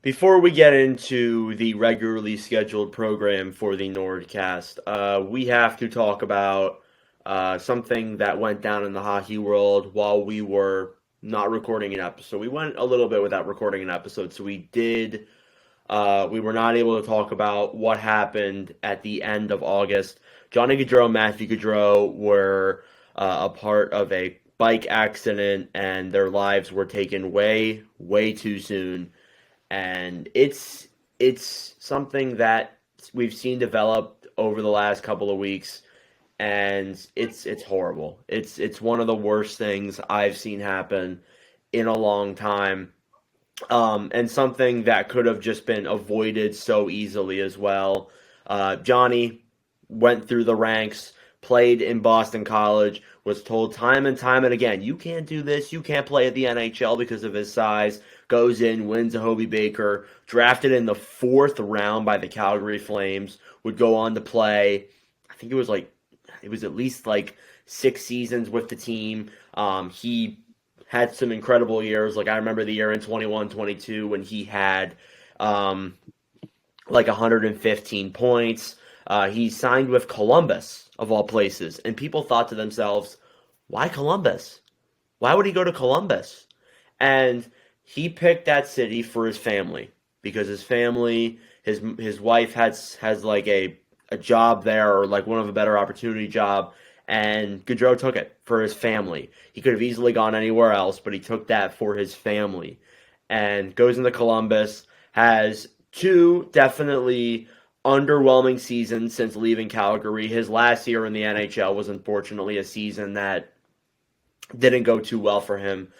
Before we get into the regularly scheduled program for the Nordcast, we have to talk about something that went down in the hockey world while we were not recording an episode. We went a little bit without recording an episode, so we were not able to talk about what happened at the end of August. Johnny Gaudreau and Matthew Gaudreau were a part of a bike accident, and their lives were taken way, way too soon. And it's something that we've seen develop over the last couple of weeks, and it's horrible. It's one of the worst things I've seen happen in a long time, and something that could have just been avoided so easily as well. Johnny went through the ranks, played in Boston College, was told time and time and again, you can't do this, you can't play at the NHL because of his size. Goes in, wins a Hobie Baker, drafted in the fourth round by the Calgary Flames, would go on to play, I think it was at least like 6 seasons with the team. He had some incredible years. Like I remember the year in 21-22 when he had like 115 points. He signed with Columbus, of all places. And people thought to themselves, why Columbus? Why would he go to Columbus? And he picked that city for his family because his family, his wife has like a job there, or like one of a better opportunity job, and Gaudreau took it for his family. He could have easily gone anywhere else, but he took that for his family. And goes into Columbus, has two definitely underwhelming seasons since leaving Calgary. His last year in the NHL was unfortunately a season that didn't go too well for him.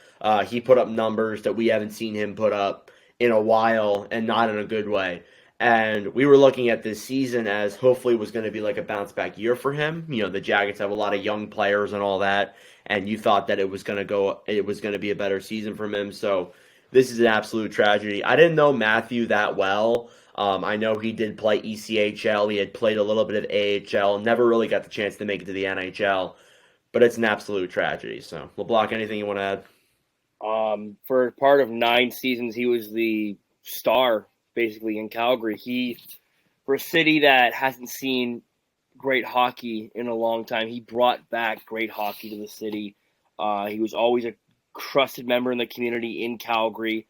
He put up numbers that we haven't seen him put up in a while, and not in a good way. And we were looking at this season as hopefully was going to be like a bounce back year for him. You know, the Jackets have a lot of young players and all that, and you thought that it was going to be a better season from him. So this is an absolute tragedy. I didn't know Matthew that well. I know he did play ECHL. He had played a little bit of AHL. Never really got the chance to make it to the NHL. But it's an absolute tragedy. So, LeBlanc, anything you want to add? For part of 9 seasons, he was the star basically in Calgary. For a city that hasn't seen great hockey in a long time, he brought back great hockey to the city. He was always a trusted member in the community in Calgary.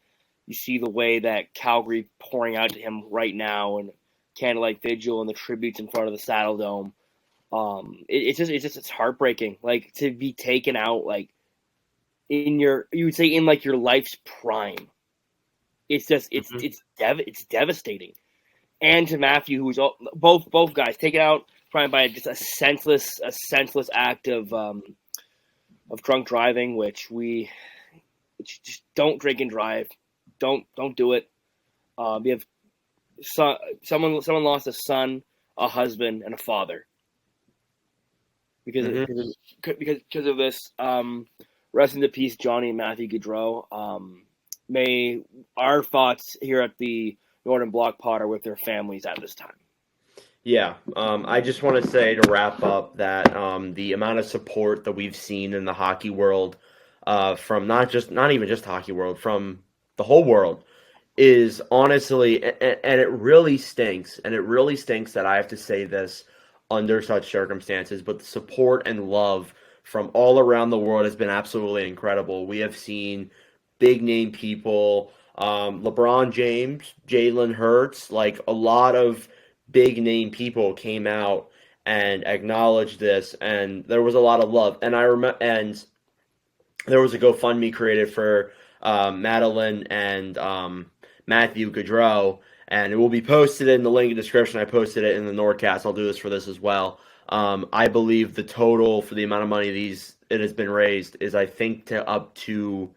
You see the way that Calgary pouring out to him right now, and candlelight vigil and the tributes in front of the Saddle Dome. It's heartbreaking. Like to be taken out like you would say in like your life's prime. Mm-hmm. It's devastating. And to Matthew, who's both guys taken out probably by just a senseless act of drunk driving, which we just don't drink and drive. Don't do it. We have someone lost a son, a husband, and a father because Mm-hmm. because of this. Rest in peace, Johnny and Matthew Gaudreau. May our thoughts here at the Northern Block Pod are with their families at this time. Yeah, I just want to say to wrap up that the amount of support that we've seen in the hockey world, from not even just hockey world, from the whole world, is honestly, and it really stinks, and it really stinks that I have to say this under such circumstances, but the support and love from all around the world has been absolutely incredible. We have seen big name people, LeBron James, Jalen Hurts, like a lot of big name people came out and acknowledged this, and there was a lot of love. And I remember, and there was a GoFundMe created for Madeline and Matthew Gaudreau, and it will be posted in the link in the description. I posted it in the Nordcast. I'll do this for this as well. I believe the total for the amount of money it has been raised is I think to up to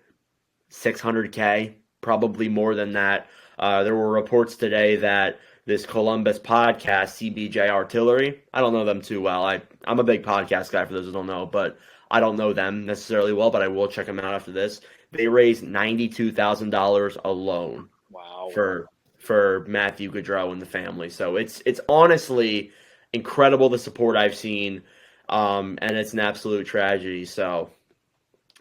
600K, probably more than that. There were reports today that this Columbus podcast, CBJ Artillery, I don't know them too well. I'm a big podcast guy for those who don't know, but I don't know them necessarily well, but I will check them out after this. They raised $92,000 alone Wow. for Matthew Gaudreau and the family. So it's honestly incredible the support I've seen, and it's an absolute tragedy. So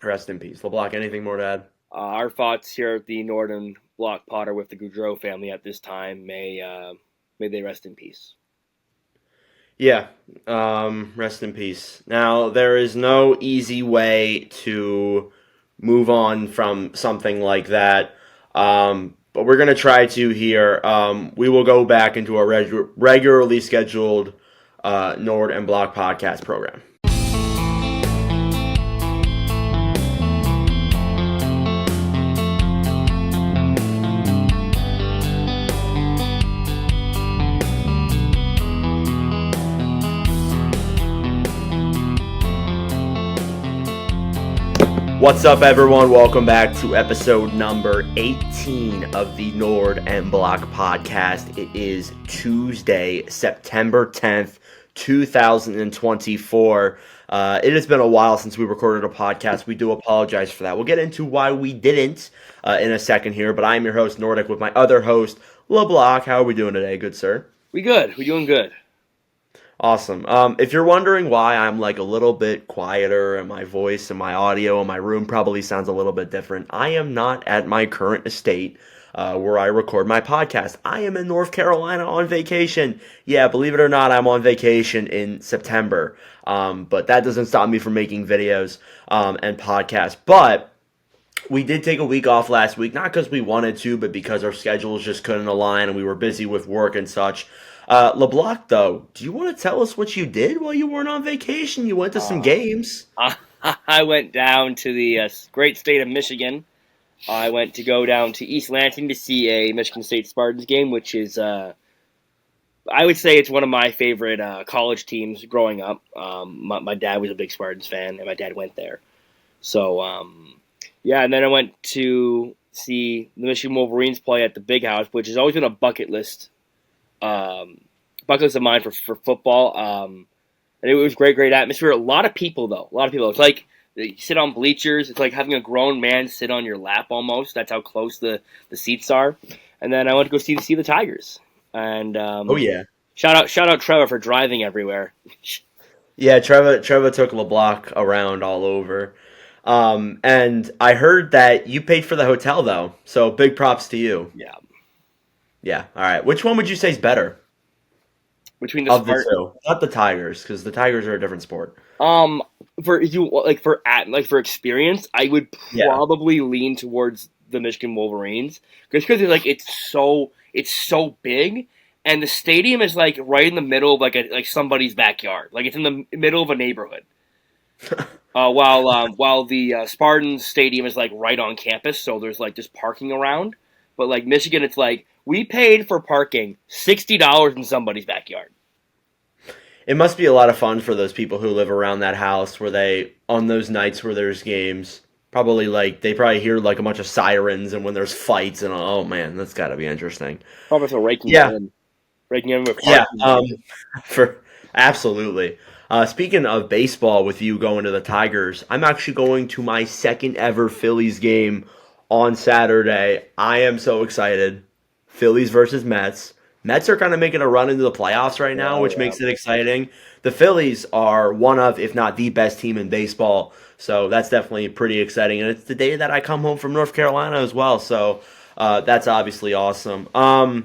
rest in peace. LeBlanc, anything more to add? Our thoughts here at the Northern Block Potter with the Goudreau family at this time. May they rest in peace. Yeah, rest in peace. Now, there is no easy way to move on from something like that, but we're going to try to here. We will go back into our regularly scheduled Nord and Block podcast program. What's up, everyone? Welcome back to episode number 18 of the Nord and Block podcast. It is Tuesday, September 10th, 2024. It has been a while since we recorded a podcast. We do apologize for that. We'll get into why we didn't in a second here, but I am your host, Nordic, with my other host, LeBlock. How are we doing today, good sir? We good. We doing good. Awesome. If you're wondering why I'm like a little bit quieter and my voice and my audio in my room probably sounds a little bit different, I am not at my current estate where I record my podcast. I am in North Carolina on vacation. Yeah, believe it or not, I'm on vacation in September. But that doesn't stop me from making videos and podcasts. But we did take a week off last week, not because we wanted to, but because our schedules just couldn't align and we were busy with work and such. LeBlanc, though, do you want to tell us what you did while you weren't on vacation? You went to some games. I went down to the great state of Michigan. I went to go down to East Lansing to see a Michigan State Spartans game, which is, I would say it's one of my favorite college teams growing up. My dad was a big Spartans fan, and my dad went there. So, yeah, and then I went to see the Michigan Wolverines play at the Big House, which has always been a bucket list of mine for football. And it was great atmosphere. A lot of people, though. It's like you sit on bleachers. It's like having a grown man sit on your lap almost. That's how close the seats are. And then I went to go see the Tigers. And oh yeah, shout out Trevor for driving everywhere. Yeah, Trevor took LeBlanc around all over. And I heard that you paid for the hotel though. So big props to you. Yeah. Yeah. All right. Which one would you say is better? Between the two, not the Tigers, because the Tigers are a different sport. For experience, I would probably lean towards the Michigan Wolverines, because it's so big, and the stadium is like right in the middle of like somebody's backyard, like it's in the middle of a neighborhood. While the Spartans stadium is like right on campus, so there's like just parking around. But like Michigan, it's like we paid for parking $60 in somebody's backyard. It must be a lot of fun for those people who live around that house where they, on those nights where there's games, they probably hear like a bunch of sirens and when there's fights and oh man, that's got to be interesting. Probably for raking in with absolutely. Speaking of baseball, with you going to the Tigers, I'm actually going to my second ever Phillies game on Saturday. I am so excited. Phillies versus Mets. Mets are kind of making a run into the playoffs right now, which makes it exciting. The Phillies are one of, if not the best team in baseball, so that's definitely pretty exciting. And it's the day that I come home from North Carolina as well, so that's obviously awesome. I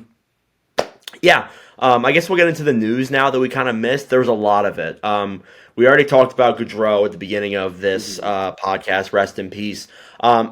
guess we'll get into the news now that we kind of missed. There was a lot of it. We already talked about Goudreau at the beginning of this podcast. Rest in peace.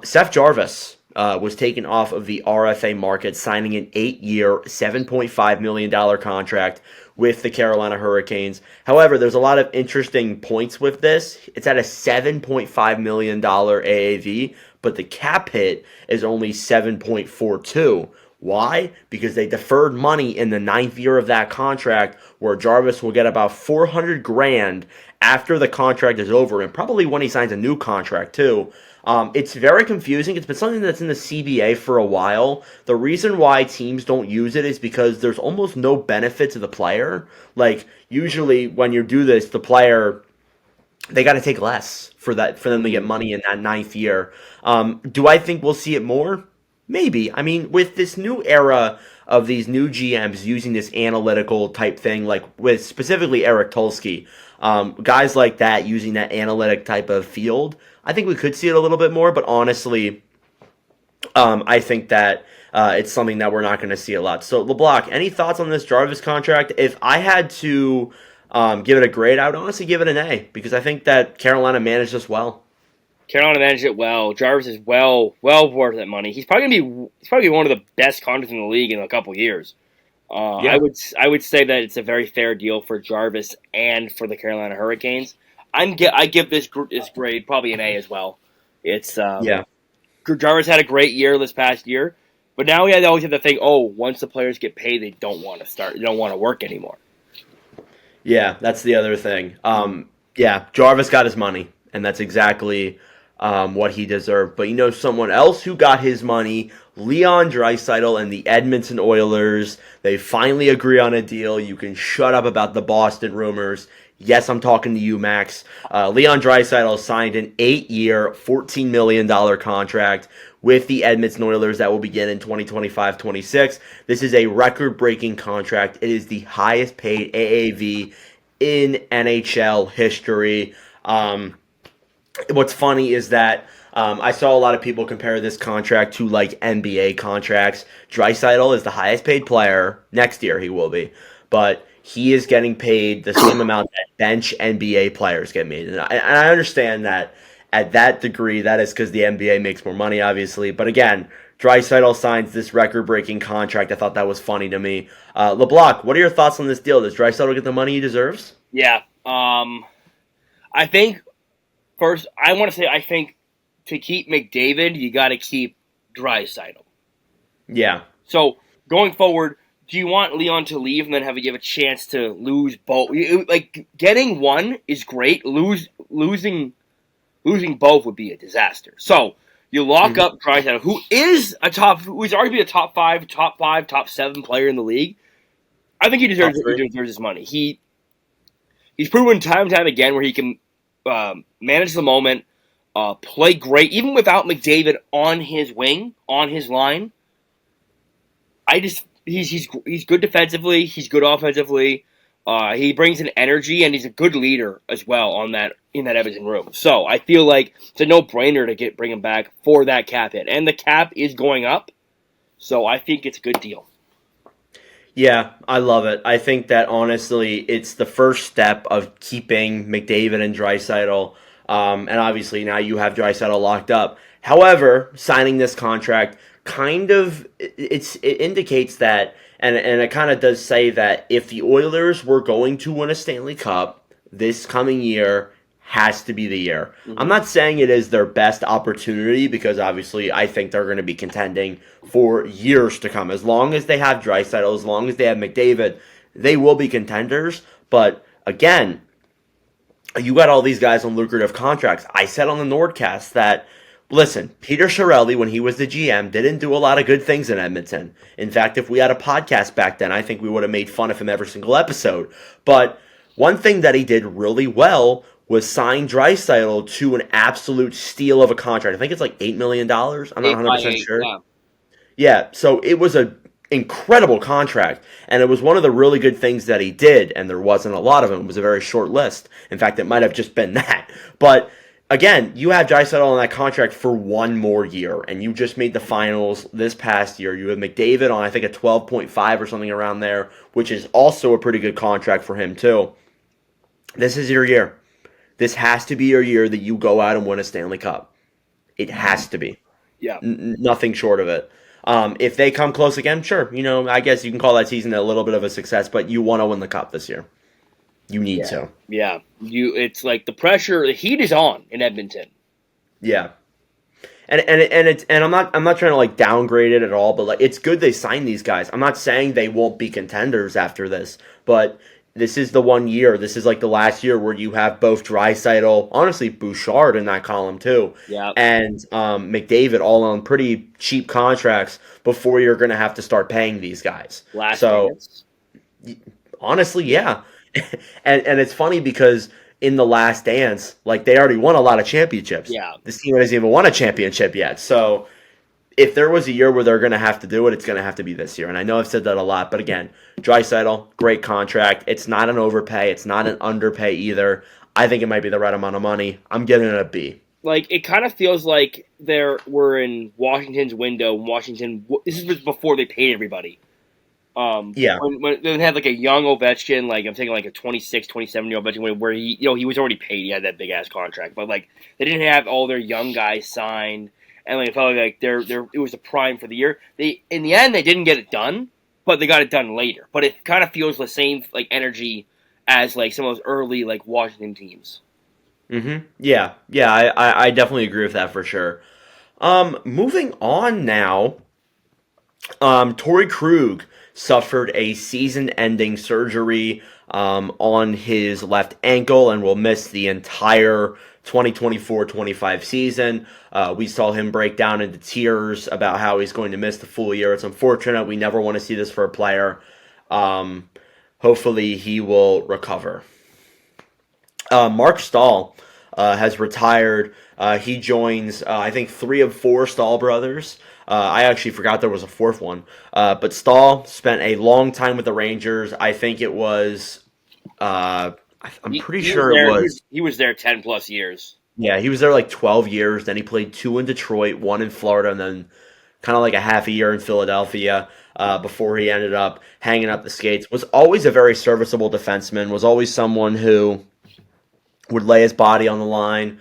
Seth Jarvis was taken off of the RFA market, signing an 8-year, $7.5 million contract with the Carolina Hurricanes. However, there's a lot of interesting points with this. It's at a $7.5 million AAV, but the cap hit is only 7.42. Why? Because they deferred money in the 9th year of that contract, where Jarvis will get about $400,000 after the contract is over, and probably when he signs a new contract too. It's very confusing. It's been something that's in the CBA for a while. The reason why teams don't use it is because there's almost no benefit to the player. Like, usually when you do this, the player, they got to take less for them to get money in that 9th year. Do I think we'll see it more? Maybe. I mean, with this new era of these new GMs using this analytical type thing, like with specifically Eric Tulsky, guys like that using that analytic type of field, I think we could see it a little bit more. But honestly, I think that it's something that we're not going to see a lot. So, LeBlanc, any thoughts on this Jarvis contract? If I had to give it a grade, I would honestly give it an A because I think that Carolina managed this well. Carolina managed it well. Jarvis is well worth that money. He's probably gonna be one of the best contracts in the league in a couple years. Yeah. I would say that it's a very fair deal for Jarvis and for the Carolina Hurricanes. I give this grade probably an A as well. It's Yeah. Jarvis had a great year this past year, but now we always have to think, once the players get paid, they don't want to start, they don't want to work anymore. Yeah, that's the other thing. Yeah, Jarvis got his money, and that's exactly what he deserved. But someone else who got his money, Leon Draisaitl and the Edmonton Oilers. They finally agree on a deal. You can shut up about the Boston rumors. Yes, I'm talking to you, Max. Leon Draisaitl signed an 8-year, $14 million contract with the Edmonton Oilers that will begin in 2025-26. This is a record-breaking contract. It is the highest paid AAV in NHL history. What's funny is that I saw a lot of people compare this contract to like NBA contracts. Draisaitl is the highest paid player. Next year he will be. But he is getting paid the same amount that bench NBA players get paid. And I understand that at that degree, that is because the NBA makes more money, obviously. But again, Draisaitl signs this record-breaking contract. I thought that was funny to me. LeBlanc, what are your thoughts on this deal? Does Draisaitl get the money he deserves? Yeah. I think, first, I think to keep McDavid, you got to keep Draisaitl. Yeah. So, going forward, do you want Leon to leave and then give a chance to lose both? Like, getting one is great. Losing both would be a disaster. So, you lock up Draisaitl, who is arguably a top 5, top 7 player in the league. I think he deserves his money. He's proven time and time again where he can manage the moment, play great, even without McDavid on his wing, on his line. He's good defensively. He's good offensively. He brings an energy, and he's a good leader as well in that Edmonton room. So I feel like it's a no-brainer to bring him back for that cap hit, and the cap is going up. So I think it's a good deal. Yeah, I love it. I think that honestly, it's the first step of keeping McDavid and Draisaitl, and obviously now you have Draisaitl locked up. However, signing this contract it indicates that, and it kind of does say that if the Oilers were going to win a Stanley Cup this coming year, has to be the year. Mm-hmm. I'm not saying it is their best opportunity because obviously I think they're going to be contending for years to come. As long as they have Draisaitl, as long as they have McDavid, they will be contenders. But again, you got all these guys on lucrative contracts. I said on the Nordcast that, listen, Peter Chiarelli, when he was the GM, didn't do a lot of good things in Edmonton. In fact, if we had a podcast back then, I think we would have made fun of him every single episode. But one thing that he did really well was sign Draisaitl to an absolute steal of a contract. I think it's like $8 million. I'm not 100% sure. Yeah, so it was an incredible contract, and it was one of the really good things that he did, and there wasn't a lot of them. It was a very short list. In fact, it might have just been that. But again, you have Draisaitl on that contract for one more year, and you just made the finals this past year. You have McDavid on, I think, a 12.5 or something around there, which is also a pretty good contract for him, too. This is your year. This has to be your year that you go out and win a Stanley Cup. It has to be. Yeah. Nothing short of it. If they come close again, sure. I guess you can call that season a little bit of a success, but you want to win the Cup this year. You need to. Yeah. It's like the pressure, the heat is on in Edmonton. Yeah. And I'm not trying to like downgrade it at all, but like it's good they signed these guys. I'm not saying they won't be contenders after this, but this is the 1 year. This is like the last year where you have both Draisaitl, honestly Bouchard in that column too, and McDavid all on pretty cheap contracts before you're going to have to start paying these guys. Honestly, yeah. and it's funny because in the Last Dance, like they already won a lot of championships. Yeah. This team hasn't even won a championship yet. So if there was a year where they're going to have to do it, it's going to have to be this year. And I know I've said that a lot, but again, Draisaitl, great contract. It's not an overpay. It's not an underpay either. I think it might be the right amount of money. I'm giving it a B. like it kind of feels like we're in Washington's window. Washington, this is before they paid everybody. Yeah. When they had like a young Ovechkin, like I'm thinking like a 26, 27-year-old Ovechkin, where he was already paid. He had that big ass contract, but like they didn't have all their young guys signed, and like it felt like it was a prime for the year. They in the end they didn't get it done, but they got it done later. But it kind of feels the same like energy as like some of those early like Washington teams. Yeah. Yeah. I definitely agree with that for sure. Moving on now. Torrey Krug suffered a season-ending surgery on his left ankle and will miss the entire 2024-25 season. We saw him break down into tears about how he's going to miss the full year. It's unfortunate. We never want to see this for a player. Um, Hopefully, he will recover. Mark Stahl has retired. He joins, I think, three of four Stahl brothers. I actually forgot there was a fourth one. But Stahl spent a long time with the Rangers. I think it was, I'm pretty He was sure it there. was, He was there 10 plus years. yeah, he was there like 12 years. Then he played two in Detroit, one in Florida, and then kind of like a half a year in Philadelphia before he ended up hanging up the skates. Was always a very serviceable defenseman, was always someone who would lay his body on the line.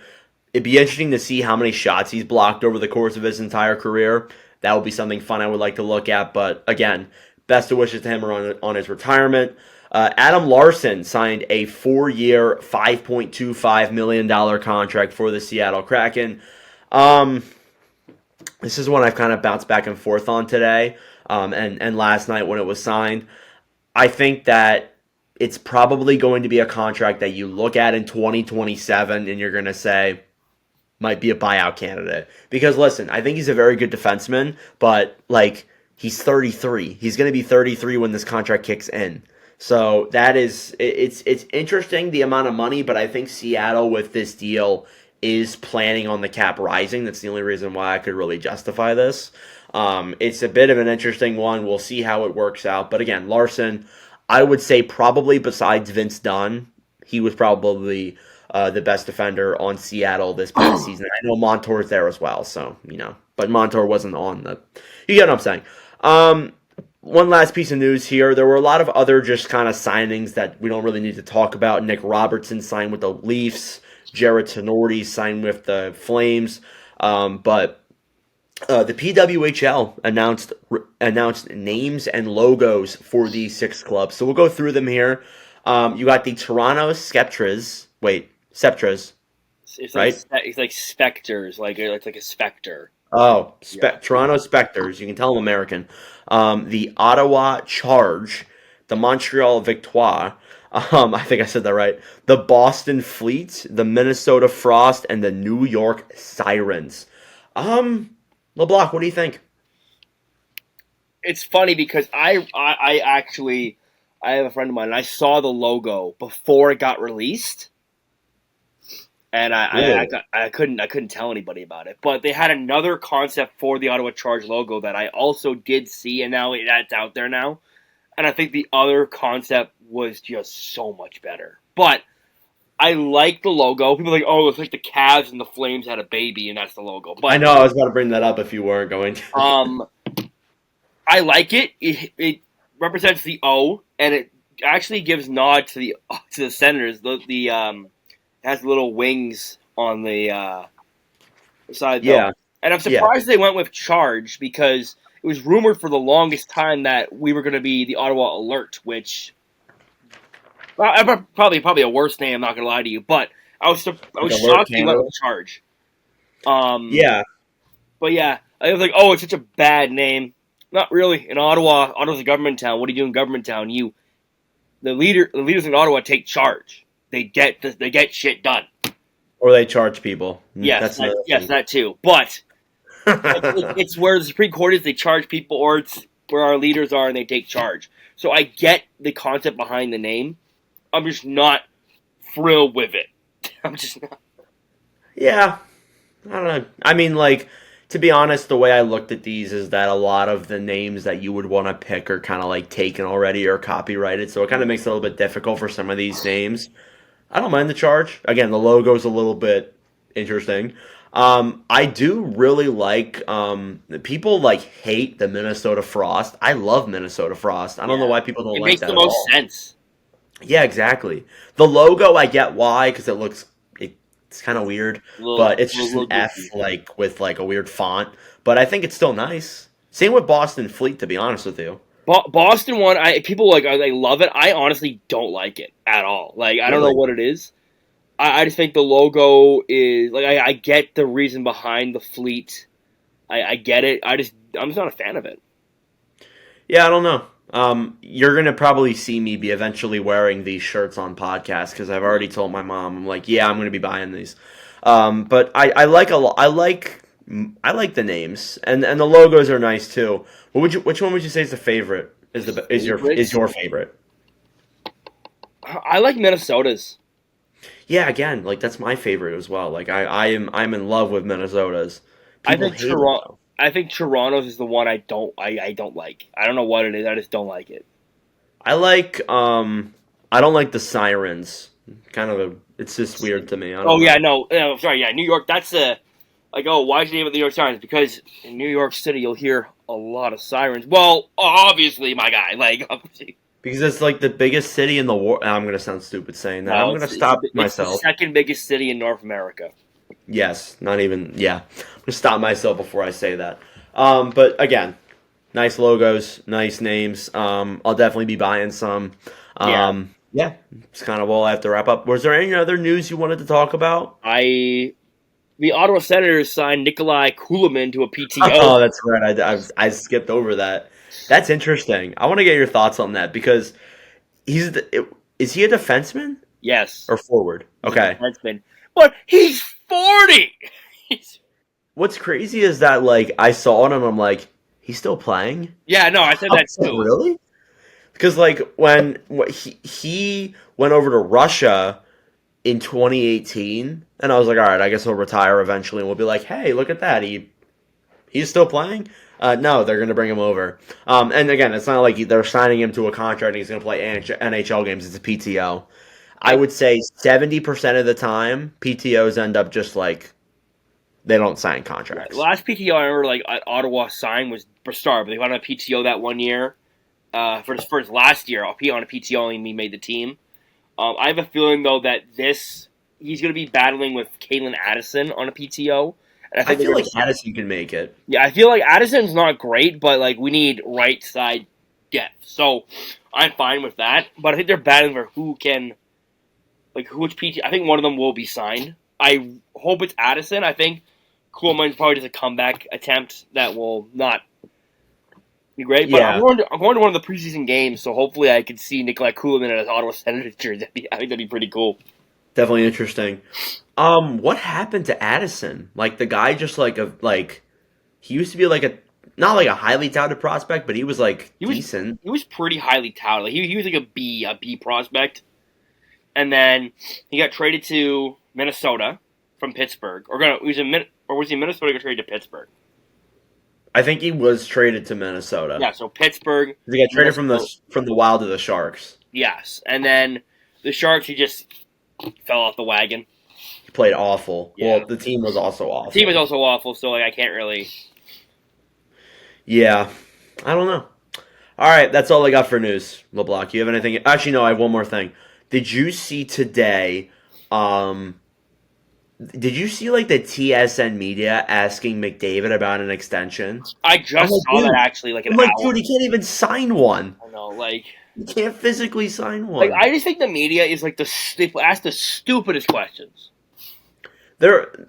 It'd be interesting to see how many shots he's blocked over the course of his entire career. That would be something fun I would like to look at. But again, best of wishes to him on his retirement. Adam Larson signed a 4-year, $5.25 million contract for the Seattle Kraken. Um, this is one I've kind of bounced back and forth on today and last night when it was signed. I think that it's probably going to be a contract that you look at in 2027 and you're going to say, might be a buyout candidate. Because listen, I think he's a very good defenseman, but like he's 33. He's going to be 33 when this contract kicks in. So that is it's interesting the amount of money, but I think Seattle with this deal is planning on the cap rising. That's the only reason why I could really justify this. It's a bit of an interesting one. We'll see how it works out. But again, Larson, I would say probably besides Vince Dunn, he was probably the best defender on Seattle this past season. I know Montour's there as well, so, but Montour wasn't on the... You get what I'm saying. One last piece of news here. There were a lot of other just kind of signings that we don't really need to talk about. Nick Robertson signed with the Leafs. Jared Tenorti signed with the Flames. But the PWHL announced names and logos for these 6 clubs. So we'll go through them here. You got the Toronto Scepters. Wait, Scepters, It's right? it's like specters, like it's like a specter. Oh, Yeah. Toronto Specters. You can tell I'm American. The Ottawa Charge, the Montreal Victoire. I think I said that right. The Boston Fleet, the Minnesota Frost, and the New York Sirens. LeBlanc, what do you think? It's funny because I actually I have a friend of mine and I saw the logo before it got released. And Really? I couldn't tell anybody about it. But they had another concept for the Ottawa Charge logo that I also did see, and now that's out there now. And I think the other concept was just so much better. But I like the logo. People are like, oh, it's like the Cavs and the Flames had a baby, and that's the logo. I But know I was about to bring that up if you weren't going to. um, I like it. It represents the O, and it actually gives nod to the Senators. The it has little wings on the side though, Yeah, and I'm yeah. surprised they went with Charge because it was rumored for the longest time that we were going to be the Ottawa Alert, which probably a worse name. I'm not going to lie to you, but I Like was Alert shocked they went Canada. with Charge. Um, Yeah, but yeah, I was like, oh, it's such a bad name. Not really. In Ottawa, Ottawa's a government town. What do you do in government town? The leaders in Ottawa take charge. They get shit done. or they charge people. Yes, That's another thing. that too. But it's where the Supreme Court is. They charge people, or it's where our leaders are, and they take charge. So I get the concept behind the name. I'm just not thrilled with it. I'm just not. Yeah, I don't know. I mean, like, to be honest, the way I looked at these is that a lot of the names that you would want to pick are kind of like taken already or copyrighted, so it kind of makes it a little bit difficult for some of these names. I don't mind the charge. Again, the logo's a little bit interesting. I do really like people like hate the Minnesota Frost. I love Minnesota Frost. I don't know Yeah, why people don't it like makes that the at most all. sense. Yeah, exactly. The logo, I get why, because it's kind of weird, A little, but it's just an little F goofy. like with like a weird font. But I think it's still nice. Same with Boston Fleet, to be honest with you. Boston one, people like they love it. I honestly don't like it at all. Like I don't know Really? what it is. I just think the logo is like I get the reason behind the fleet. I get it. I'm just not a fan of it. Yeah, I don't know. You're gonna probably see me be eventually wearing these shirts on podcast because I've already told my mom. I'm like, yeah, I'm gonna be buying these. But I like a lot. I like the names and the logos are nice too. Which one would you say is the favorite? Is Favorites? your favorite? I like Minnesota's. Yeah, again, like that's my favorite as well. Like I'm in love with Minnesota's. I People think hate it Toronto. though. I think Toronto's is the one I don't like. I don't know what it is. I just don't like it. I like I don't like the sirens. Kind of it's just weird to me. I Oh don't yeah, know. no, sorry, yeah, New York. That's a like, oh, why is the name of the New York Times? Because in New York City, you'll hear a lot of sirens. Well, obviously, my guy. Like, obviously. Because it's like the biggest city in the world. I'm gonna sound stupid saying that. I'm No, gonna stop it's the myself. second biggest city in North America. Yes, not even. Yeah, I'm gonna stop myself before I say that. But again, nice logos, nice names. I'll definitely be buying some. Yeah, Yeah, it's kind of all I have to wrap up. Was there any other news you wanted to talk about? I the Ottawa Senators signed Nikolai Kulemin to a PTO. Oh, that's right. I skipped over that. That's interesting. I want to get your thoughts on that because is he a defenseman Yes, or forward? he's a Okay. defenseman, but he's 40. He's, What's crazy is that like I saw it and I'm like, he's still playing? yeah, no, I said that too. Really? Because like when he went over to Russia in 2018, and I was like, all right, I guess he'll retire eventually, and we'll be like, hey, look at that, he's still playing. No, they're going to bring him over. And again, it's not like they're signing him to a contract and he's going to play NHL games. It's a PTO. I I would say 70% of the time, PTOs end up just like they don't sign Yeah, contracts. last PTO I remember like at Ottawa signed was Broussard, but they went on a PTO that one year. For his last year, on a PTO and he made the team. I have a feeling though that he's going to be battling with Caitlin Addison on a PTO, and I I think they're feel going like to. Addison can make it. Yeah, I feel like Addison's not great, but like we need right side depth, so I'm fine with that. But I think they're battling for who can which PT. I think one of them will be signed. I hope it's Addison. I think Coolman's probably just a comeback attempt that will not be great. But Yeah, I'm going to one of the preseason games, so hopefully I can see Nikolai Kulemin in his Ottawa Senators jersey. I think that'd be pretty cool. definitely interesting. What happened to Addison? Like the guy just like he used to be like a not like a highly touted prospect, but he was like He was decent. he was pretty highly touted. Like, he was like a B prospect, and then he got traded to Minnesota from Pittsburgh. Or was he in Minnesota? Got traded to Pittsburgh. I think he was traded to Minnesota. Yeah, so Pittsburgh, He got traded Minnesota. from the Wild to the Sharks. Yes, and then the Sharks. He just fell off the wagon. He played awful. Yeah, Well, the team was also the team is awful. also awful. So like I can't really. Yeah, I don't know. All right, that's all I got for news. LeBlanc, you have anything? Actually, no. I have one more thing. Did you see today? Um, did you see like the TSN media asking McDavid about an extension? I I'm just like, saw that dude. actually like an I'm like, hour. dude, he can't even sign one. I don't know, like. He can't physically sign Like one. I just think the media is like they ask the stupidest questions.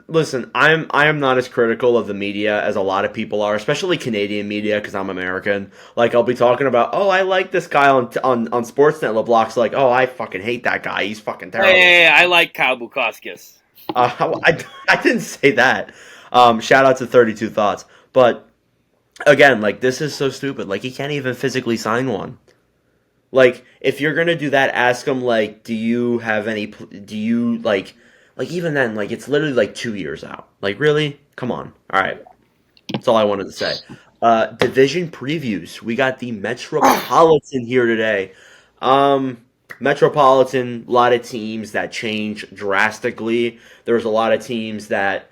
Listen, I am not as critical of the media as a lot of people are, especially Canadian media because I'm American. Like I'll be talking about, oh, I like this guy on Sportsnet. LeBlanc's like, oh, I fucking hate that guy. He's fucking terrible. Hey, I like Kyle Bukauskas. I didn't say that. Shout out to 32 Thoughts, but again, like this is so stupid. Like he can't even physically sign one. Like if you're gonna do that, ask him like, do you have any? Do you like even then, like it's literally like 2 years out. Like really, come on. All right, that's all I wanted to say. Division previews. We got the Metropolitan here today. Um, Metropolitan, a lot of teams that change drastically. There's a lot of teams that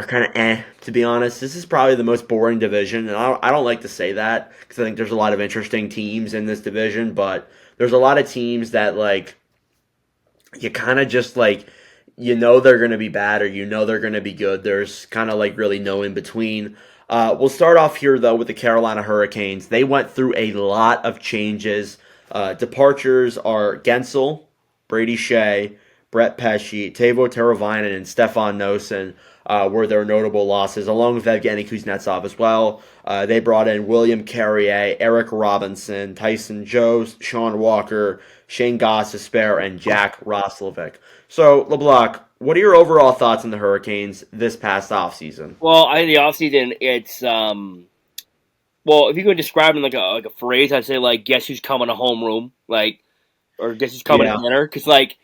are kind of to be honest. This is probably the most boring division, and I don't like to say that because I think there's a lot of interesting teams in this division, but there's a lot of teams that like you kind of just like they're going to be bad or they're going to be good. There's kind of like really no in between. We'll start off here though with the Carolina Hurricanes. They went through a lot of changes. Departures are Gensel, Brady Shea, Brett Pesci, Teuvo Teravainen, and Stefan Nosen were their notable losses, along with Evgeny Kuznetsov as well. They brought in William Carrier, Eric Robinson, Tyson Joe, Sean Walker, Shane Gostisbehere, and Jack Roslovic. So, LeBlanc, what are your overall thoughts on the Hurricanes this past offseason? Well, I think the offseason, it's well, if you could describe it in like a phrase, I'd say like guess who's coming to homeroom, like, or guess who's coming to dinner, because like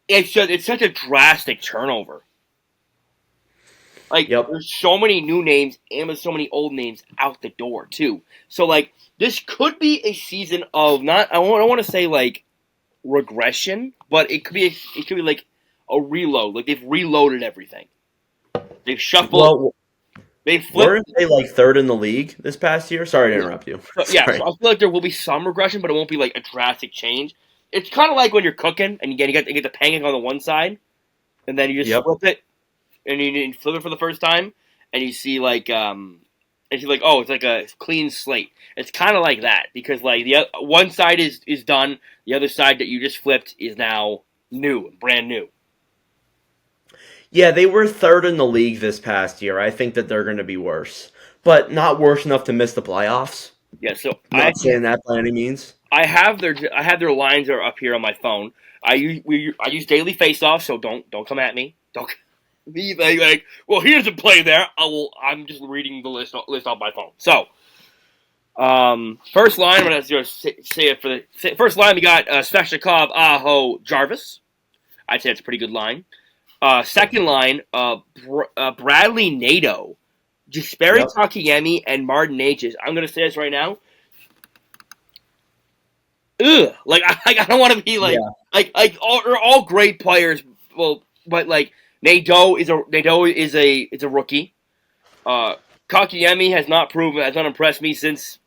it's such a drastic turnover. Like, there's so many new names and there's so many old names out the door too. So like this could be a season of I don't want to say like regression, but it could be like a reload. Like they've reloaded everything. They've shuffled. Well, they flipped. Weren't they like third in the league this past year? Sorry to interrupt you. So I feel like there will be some regression, but it won't be like a drastic change. It's kind of like when you're cooking and you get the pancake on the one side, and then you just flip it, and you flip it for the first time, and you see like oh, it's like a clean slate. It's kind of like that because like the one side is done, the other side that you just flipped is now new, brand new. Yeah, they were third in the league this past year. I think that they're going to be worse, but not worse enough to miss the playoffs. Yeah, so I'm not saying that by any means. I have their lines are up here on my phone. I use daily face-off, so don't come at me. Don't be like well, he doesn't play there. I'm just reading the list off my phone. So, first line, I'm gonna just say it for the first line. We got Svechnikov, Aho, Jarvis. I'd say it's a pretty good line. Second line, Bradley Nadeau, Jesperi Kotkaniemi, and Martin Necas. I'm going to say this right now. Ugh. Like, I don't want to be like all great players. Well, but like Nadeau is a rookie. Kotkaniemi has not impressed me since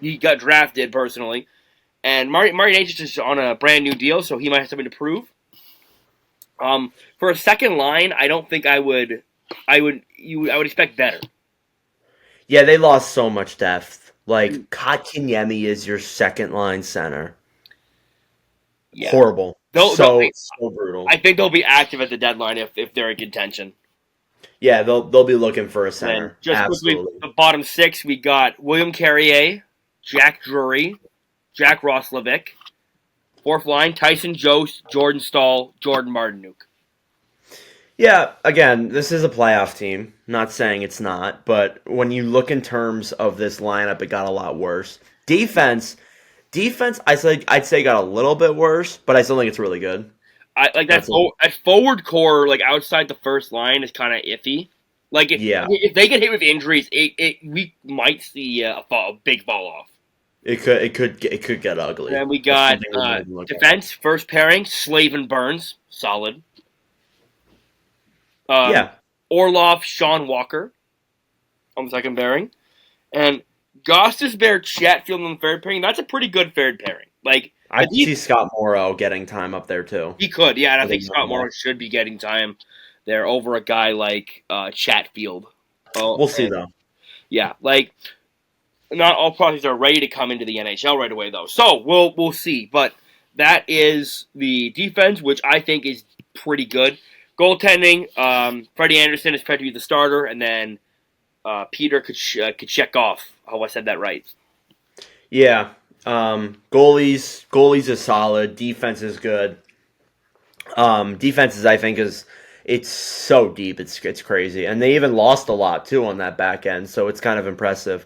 he got drafted personally. And Martin Necas is on a brand new deal, so he might have something to prove. For a second line, I don't think I would expect better. Yeah, they lost so much depth. Like Kotkaniemi is your second line center. Yeah. Horrible. So brutal. I think they'll be active at the deadline if they're in contention. Yeah, they'll be looking for a center. And just quickly, the bottom six, we got William Carrier, Jack Drury, Jack Roslovic. Fourth line, Tyson Jost, Jordan Staal, Jordan Martinook. Yeah, again, this is a playoff team. Not saying it's not, but when you look in terms of this lineup, it got a lot worse. Defense, I'd say got a little bit worse, but I still think it's really good. At forward core, like outside the first line, is kind of iffy. Like if they get hit with injuries, we might see a big fall off. It could get ugly. Then we got defense, first pairing, Slave and Burns, solid. Orlov, Sean Walker, on the second pairing. And Gostisbehere, Chatfield on the third pairing. That's a pretty good third pairing. Like I see Scott Morrow getting time up there too. He could, yeah, and I think Scott Morrow should be getting time there over a guy like Chatfield. We'll see though. Yeah, like not all prospects are ready to come into the NHL right away, though. So we'll see. But that is the defense, which I think is pretty good. Goaltending, Freddie Anderson is expected to be the starter, and then Peter could check off. Oh, I said that right. Yeah. Goalies is solid. Defense is good. Defenses, I think, it's so deep. It's crazy, and they even lost a lot too on that back end. So it's kind of impressive.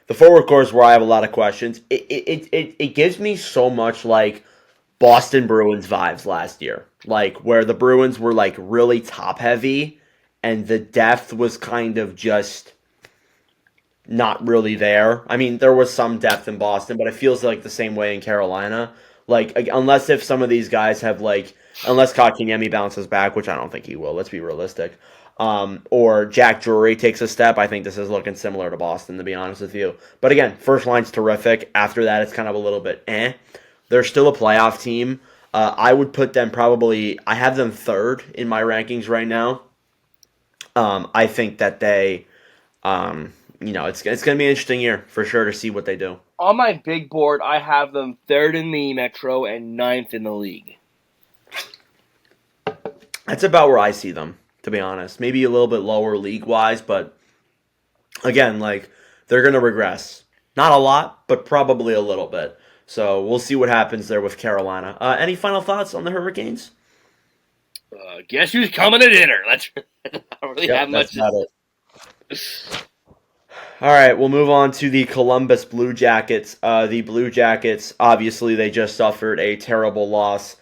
The forward core is where I have a lot of questions. It gives me so much like Boston Bruins vibes last year, like where the Bruins were like really top heavy, and the depth was kind of just not really there. I mean, there was some depth in Boston, but it feels like the same way in Carolina. Unless if some of these guys have unless Kotkaniemi bounces back, which I don't think he will. Let's be realistic. Or Jack Drury takes a step. I think this is looking similar to Boston, to be honest with you. But again, first line's terrific. After that, it's kind of a little bit eh. They're still a playoff team. I would put them probably. I have them third in my rankings right now. I think that they, it's going to be an interesting year for sure to see what they do. On my big board, I have them third in the Metro and ninth in the league. That's about where I see them, to be honest. Maybe a little bit lower league-wise, but again, they're going to regress. Not a lot, but probably a little bit. So we'll see what happens there with Carolina. Any final thoughts on the Hurricanes? Guess who's coming to dinner? I don't really have much to say. All right, we'll move on to the Columbus Blue Jackets. The Blue Jackets, obviously, they just suffered a terrible loss.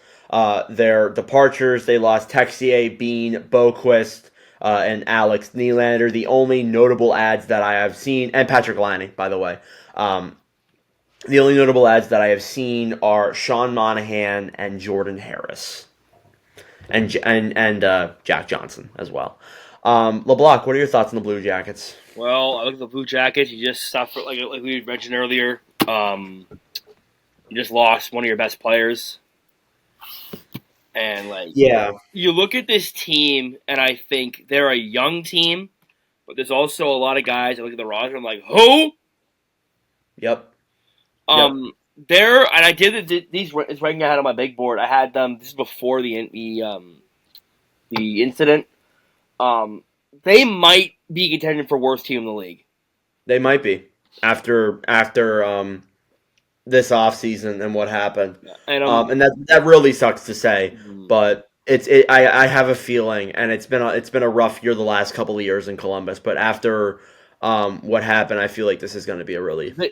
Their departures, they lost Texier, Bean, Boquist, and Alex Nylander. The only notable adds that I have seen, and Patrick Laine, by the way. The only notable adds that I have seen are Sean Monahan and Jordan Harris. And Jack Johnson as well. LeBlanc, what are your thoughts on the Blue Jackets? Well, I look at the Blue Jackets. You just suffered, like we mentioned earlier. You just lost one of your best players. And, you look at this team, and I think they're a young team, but there's also a lot of guys. I look at the roster, I'm like, who? Yep. And I did these. It's ranking I had on my big board. I had them. This is before the incident. They might be contending for worst team in the league. They might be after this offseason and what happened. Yeah. And that really sucks to say, but I have a feeling, and it's been a rough year the last couple of years in Columbus. But after what happened, I feel like this is going to be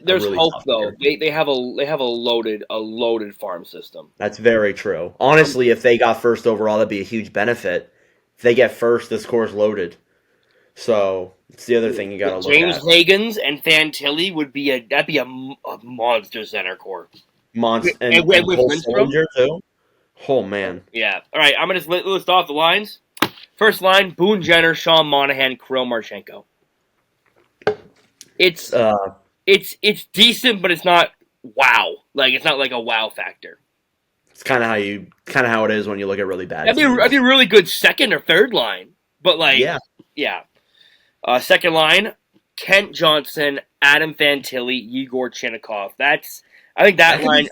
there's hope though. They have a loaded farm system. That's very true. Honestly, if they got first overall, that'd be a huge benefit. If they get first, this core's loaded. So it's the other thing you got to look at. James Higgins and Fantilli would be a monster center core. Monster and with Sillinger too. Oh man. Yeah. All right. I'm gonna just list off the lines. First line: Boone Jenner, Sean Monahan, Kirill Marchenko. It's decent, but it's not wow. It's not like a wow factor. It's kind of how it is when you look at really bad. That'd be a really good second or third line, but yeah. Second line: Kent Johnson, Adam Fantilli, Yegor Chinnikov. I think that line.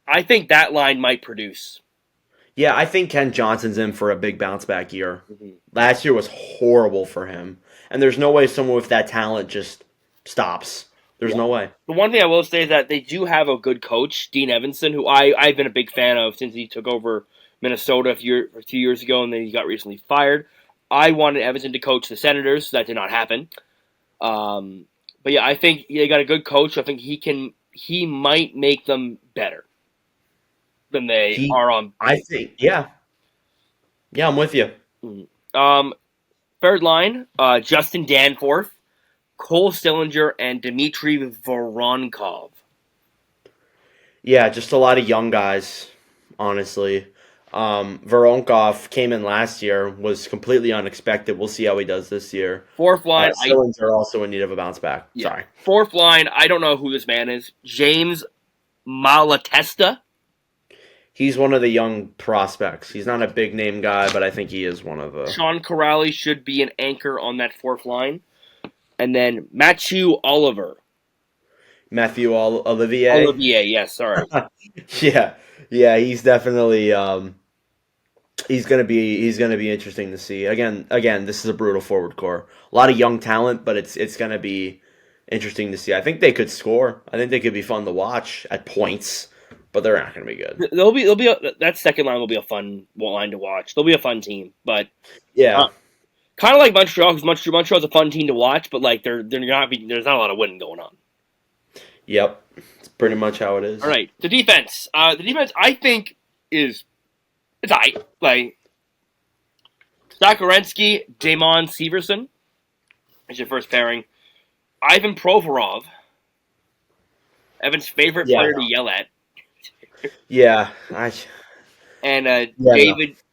I think that line might produce. Yeah, I think Kent Johnson's in for a big bounce back year. Mm-hmm. Last year was horrible for him, and there's no way someone with that talent just stops. There's no way. The one thing I will say is that they do have a good coach, Dean Evanson, who I've been a big fan of since he took over Minnesota a few years ago, and then he got recently fired. I wanted Evanson to coach the Senators. That did not happen. But yeah, I think they got a good coach. I think he might make them better than they are on. I think, yeah. Yeah, I'm with you. Mm-hmm. Third line, Justin Danforth, Cole Sillinger, and Dmitry Voronkov. Yeah, just a lot of young guys, honestly. Voronkov came in last year, was completely unexpected. We'll see how he does this year. Fourth line, Sillinger also in need of a bounce back. Yeah. Sorry. Fourth line, I don't know who this man is. James Malatesta. He's one of the young prospects. He's not a big name guy, but I think he is one of the. Sean Corrali should be an anchor on that fourth line. And then Matthew Olivier. Olivier, yes, sorry. Yeah, he's definitely he's gonna be interesting to see. Again, this is a brutal forward core. A lot of young talent, but it's gonna be interesting to see. I think they could score. I think they could be fun to watch at points, but they're not gonna be good. That second line will be a fun line to watch. They'll be a fun team, but yeah. Kind of like Montreal, because Montreal's a fun team to watch, but there's not a lot of winning going on. Yep, it's pretty much how it is. All right, the defense. The defense, I think, it's aight. Zakarensky, Damon Severson is your first pairing. Ivan Provorov, Evan's favorite player to yell at. Yeah, and yeah, no.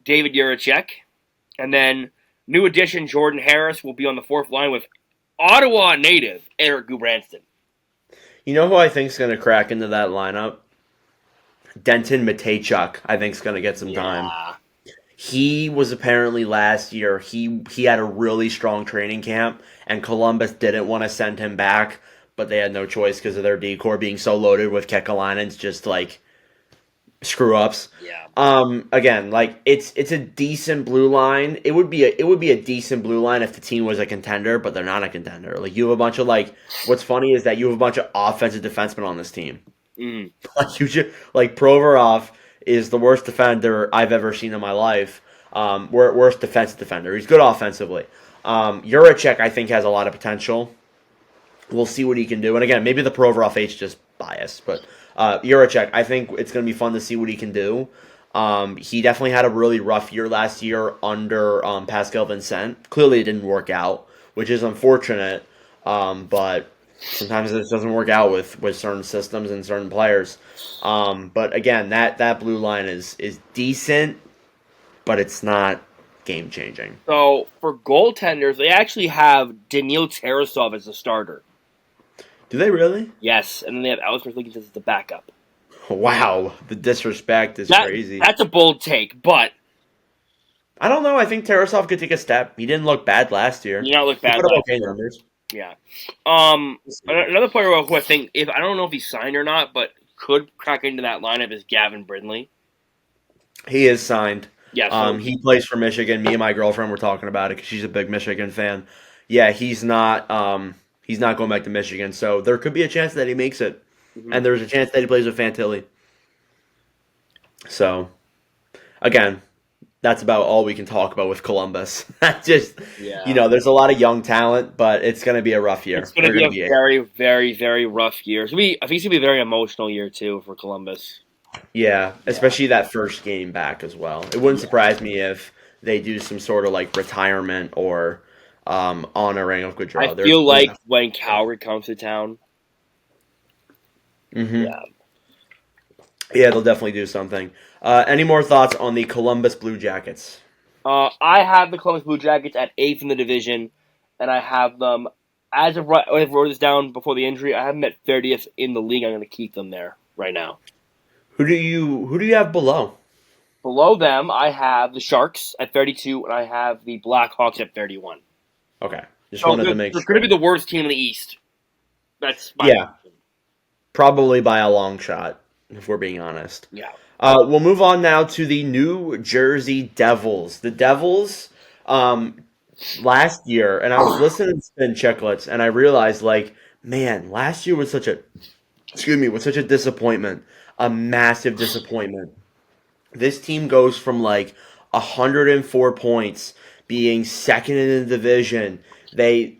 David Juracek, and then new addition Jordan Harris will be on the fourth line with Ottawa native Eric Gudbranson. You know who I think's going to crack into that lineup? Denton Mateychuk, I think's going to get some time. Yeah. He was apparently last year. He had a really strong training camp, and Columbus didn't want to send him back, but they had no choice because of their decor being so loaded with Kekalainen's just like screw ups. Yeah. Again, like it's a decent blue line. It would be a decent blue line if the team was a contender, but they're not a contender. Like you have a bunch of like. What's funny is that you have a bunch of offensive defensemen on this team. Mm. Like you just like Provorov is the worst defender I've ever seen in my life. Worst defensive defender. He's good offensively. Juracek I think has a lot of potential. We'll see what he can do. And again, maybe the Provorov H just biased, but Juracek, I think it's going to be fun to see what he can do. He definitely had a really rough year last year under Pascal Vincent. Clearly, it didn't work out, which is unfortunate. But sometimes it doesn't work out with certain systems and certain players. But again, that blue line is decent, but it's not game changing. So for goaltenders, they actually have Daniil Tarasov as a starter. Do they really? Yes, and then they have Alex Merzlikins as the backup. Wow, the disrespect is crazy. That's a bold take, but I don't know. I think Tarasov could take a step. He didn't look bad last year. he did not look He bad put up last okay year. numbers. Yeah. Another player who I think, if I don't know if he's signed or not, but could crack into that lineup is Gavin Brindley. He is signed. Yeah. So He plays for Michigan. Me and my girlfriend were talking about it because she's a big Michigan fan. Yeah, he's not. He's not going back to Michigan, so there could be a chance that he makes it, and there's a chance that he plays with Fantilli. So, again, that's about all we can talk about with Columbus. Just, yeah, there's a lot of young talent, but it's going to be a rough year. it's going to be a very, very, very rough year. I think it's going to be a very emotional year too for Columbus. Yeah, especially that first game back as well. It wouldn't surprise me if they do some sort of like retirement or honoring of Gaudreau. I feel like when Calgary comes to town, Mm-hmm. yeah. Yeah, they'll definitely do something. Any more thoughts on the Columbus Blue Jackets? I have the Columbus Blue Jackets at 8th in the division, and I have them, as of right, I wrote this down before the injury, I have them at 30th in the league. I'm going to keep them there right now. Who do you have below? Below them, I have the Sharks at 32, and I have the Blackhawks at 31. Okay, just So wanted to make they're sure. going to be the worst team in the East. That's my Yeah, probably by a long shot, if we're being honest. yeah. We'll move on now to the New Jersey Devils. The Devils, last year, and I was listening to Spin Chicklets, and I realized, like, man, last year was such a disappointment, a massive disappointment. This team goes from like 104 points, being second in the division.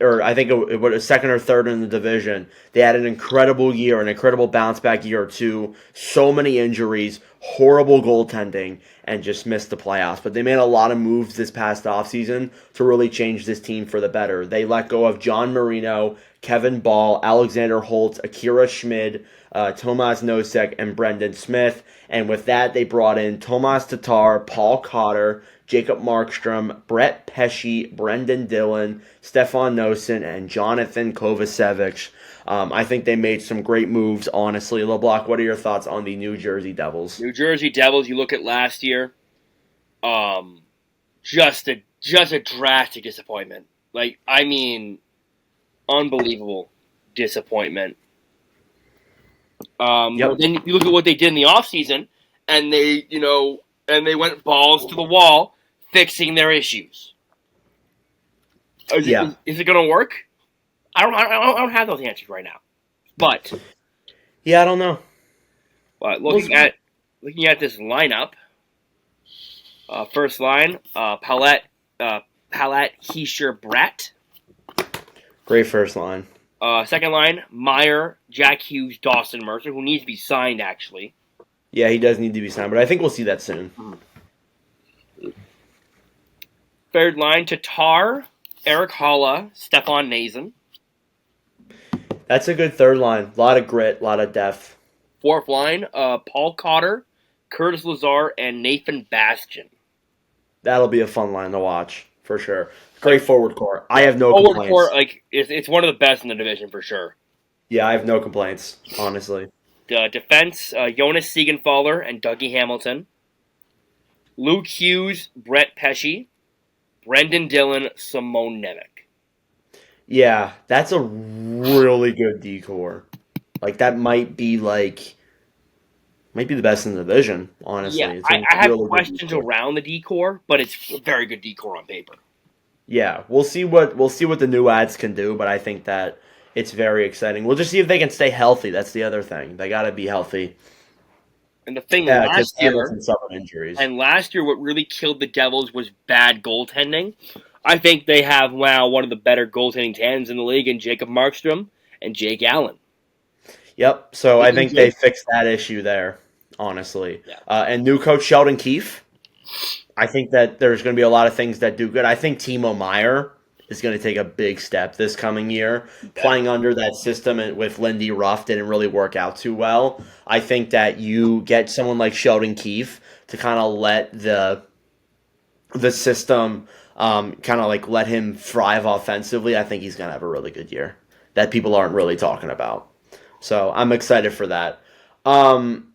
Or I think it was second or third in the division. They had an incredible year, an incredible bounce back year or two. So many injuries, horrible goaltending, and just missed the playoffs. But they made a lot of moves this past offseason to really change this team for the better. They let go of John Marino, Kevin Ball, Alexander Holtz, Akira Schmid, Tomas Nosek, and Brendan Smith. And with that, they brought in Tomas Tatar, Paul Cotter, Jacob Markstrom, Brett Pesci, Brendan Dillon, Stefan Nosen, and Jonathan Kovacevic. I think they made some great moves, honestly. LeBlanc, what are your thoughts on the New Jersey Devils? New Jersey Devils, you look at last year, just a drastic disappointment. Like, I mean, unbelievable disappointment. Yep. Then you look at what they did in the offseason, and they went balls to the wall fixing their issues. Is it going to work? I don't have those answers right now. But yeah, I don't know. But looking at this lineup, first line, Palat, Heischer, Brett. Great first line. Second line, Meyer, Jack Hughes, Dawson Mercer, who needs to be signed, actually. Yeah, he does need to be signed, but I think we'll see that soon. Third line, Tatar, Eric Holla, Stefan Nazen. That's a good third line. A lot of grit, a lot of depth. Fourth line, Paul Cotter, Curtis Lazar, and Nathan Bastian. That'll be a fun line to watch for sure. Great Like, forward core. I yeah, have no forward core, complaints. like it's one of the best in the division for sure. Yeah, I have no complaints, honestly. Defense, Jonas Siegenthaler and Dougie Hamilton. Luke Hughes, Brett Pesci, Brendan Dillon, Simone Nemec. Yeah, that's a really good decor. Like that might be the best in the division, Yeah, honestly. It's a I have really good questions decor. around the decor, but it's a very good decor on paper. Yeah, we'll see what the new ads can do, but I think that it's very exciting. We'll just see if they can stay healthy. That's the other thing. They got to be healthy. And the thing Yeah, because last year, Hamilton suffered injuries. and last year, what really killed the Devils was bad goaltending. I think they have now one of the better goaltending tandems in the league in Jacob Markstrom and Jake Allen. Yep. So I think they Jake, fixed that issue there, honestly. yeah, And new coach Sheldon Keefe. I think that there's going to be a lot of things that do good. I think Timo Meyer is going to take a big step this coming year. better. Playing under that system with Lindy Ruff didn't really work out too well. I think that you get someone like Sheldon Keefe to kind of let the system kind of like let him thrive offensively. I think he's going to have a really good year that people aren't really talking about. So I'm excited for that. Um,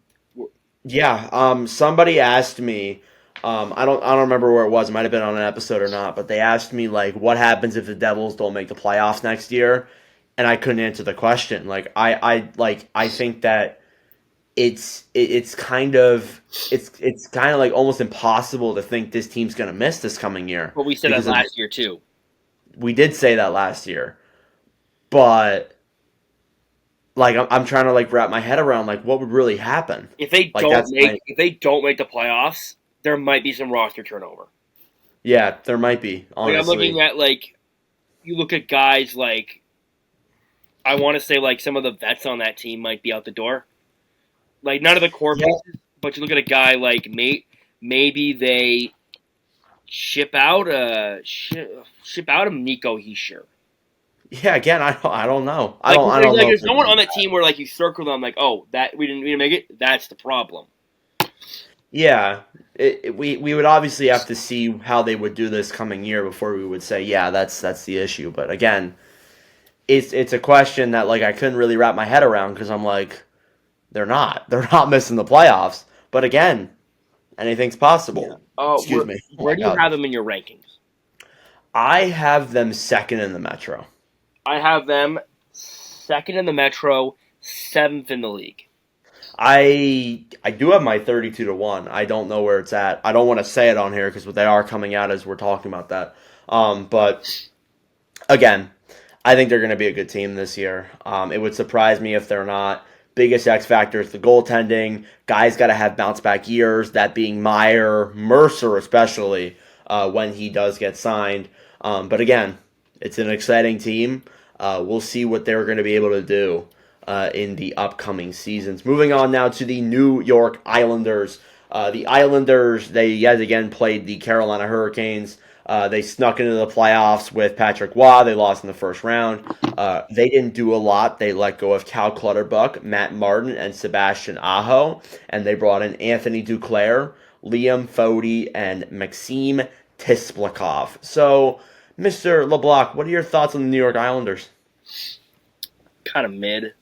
yeah. Somebody asked me. I don't remember where it was. It might have been on an episode or not. But they asked me like, what happens if the Devils don't make the playoffs next year? And I couldn't answer the question. I think that it's kind of like almost impossible to think this team's gonna miss this coming year But we said that because last year too. we did say that last year. But like I'm trying to like wrap my head around like what would really happen. Like that's my If they don't make the playoffs, there might be some roster turnover. yeah, there might be, Like I'm looking honestly. at like you look at guys like I want to say like some of the vets on that team might be out the door. Like none of the core Yeah, pieces, but you look at a guy like maybe they ship out a Nico Heischer. yeah. Again, I don't know. I Like, don't I there's, don't like know if there's they're no gonna one do on that that. team where like you circle them like, oh, that we didn't make it. That's the problem. Yeah, we would obviously have to see how they would do this coming year before we would say yeah that's the issue. But again, it's a question that like I couldn't really wrap my head around because I'm like they're not missing the playoffs. But again, anything's Yeah. possible. Excuse me. Oh Where my do you god, have them in your rankings? I have them second in the Metro. I have them second in the Metro, seventh in the league. I do have my 32-1. I don't know where it's at. I don't want to say it on here because they are coming out as we're talking about that. But again, I think they're going to be a good team this year. It would surprise me if they're not. Biggest X factor is the goaltending. Guys got to have bounce back years. That being Meyer, Mercer, especially when he does get signed. But again, it's an exciting team. We'll see what they're going to be able to do in the upcoming seasons. Moving on now to the New York Islanders. The Islanders, they yet again played the Carolina Hurricanes. They snuck into the playoffs with Patrick Waugh. They lost in the first round. They didn't do a lot. They let go of Cal Clutterbuck, Matt Martin, and Sebastian Aho, and they brought in Anthony Duclair, Liam Fody, and Maxime Tisplikov. So, Mr. LeBlanc, what are your thoughts on the New York Islanders? Kind of mid.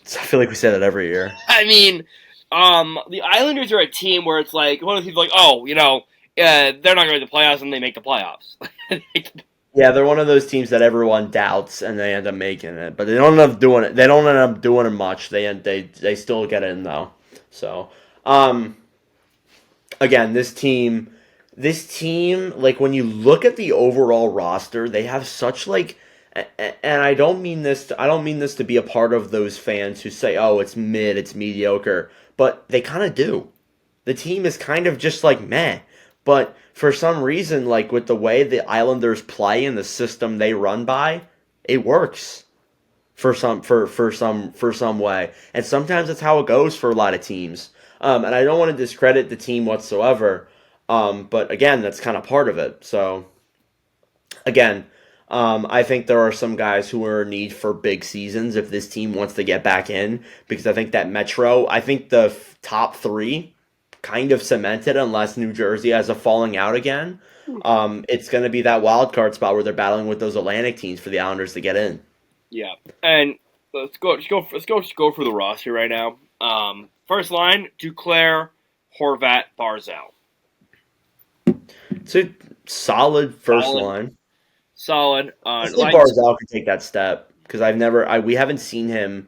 I feel like we say that every year. I mean, the Islanders are a team where it's like one of the people like, oh, they're not going to the playoffs and they make the playoffs. Yeah, they're one of those teams that everyone doubts and they end up making it, but they don't end up doing it. They don't end up doing it much. They still get in though. So, um, again, this team, like when you look at the overall roster, they have such like, and I don't mean this to be a part of those fans who say, oh, it's mid, it's mediocre, but they kind of do. The team is kind of just like meh. But for some reason, like with the way the Islanders play and the system they run by, it works for some way. And sometimes that's how it goes for a lot of teams. And I don't want to discredit the team whatsoever. But again, that's kind of part of it. So again, I think there are some guys who are in need for big seasons if this team wants to get back in, because I think that I think the top three kind of cemented unless New Jersey has a falling out again. It's going to be that wild card spot where they're battling with those Atlantic teams for the Islanders to get in. Yeah, and let's go for the roster right now. First line: Duclair, Horvat, Barzal. It's a solid first Solid. line. Solid. I think Barzal could take that step because we haven't seen him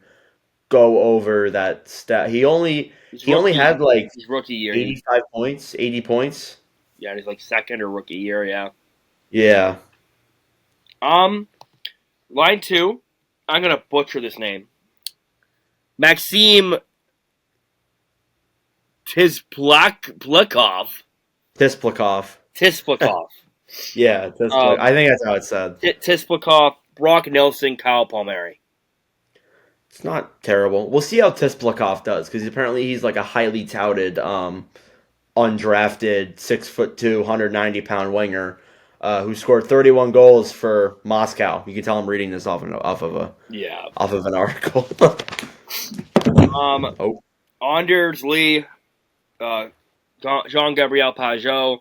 go over that step. He only had like his rookie year. 85 points, 80 points. Yeah, he's like second or rookie year. Yeah. Yeah. Line two. I'm gonna butcher this name. Maxim Tisplikov. Yeah, I think that's how it's said. Tisplikov, Brock Nelson, Kyle Palmieri. It's not terrible. We'll see how Tisplikov does because apparently he's like a highly touted, undrafted 6'2", 190-pound winger who scored 31 goals for Moscow. You can tell I'm reading this off of an article. Anders Lee, Jean-Gabriel Pajot,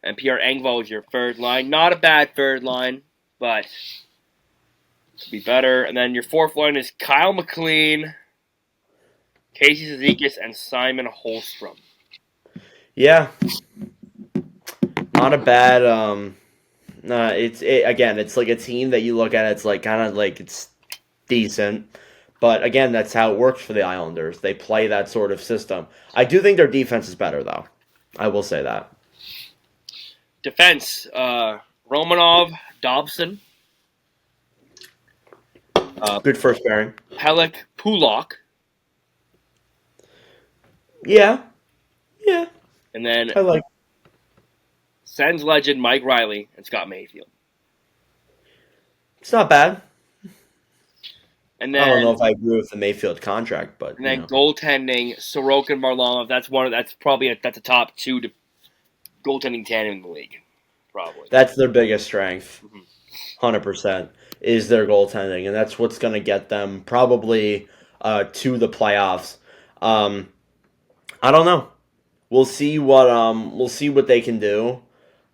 and Pierre Engvall is your third line. Not a bad third line, but could be better. And then your fourth line is Kyle McLean, Casey Zizekas, and Simon Holmstrom. Yeah, not a bad. It's like a team that you look at. It's like kind of like it's decent, but again, that's how it works for the Islanders. They play that sort of system. I do think their defense is better, though. I will say that. Defense: Romanov, Dobson. Good first pairing. Pelech, Pulak. Yeah. And then I like Sens legend Mike Riley and Scott Mayfield. It's not bad. And then I don't know if I agree with the Mayfield contract, but and then goaltending Sorokin and Varlamov. That's probably a top two goaltending tandem in the league. Probably that's their biggest strength. 100% is their goaltending, and that's what's going to get them probably to the playoffs. I don't know. We'll see what they can do.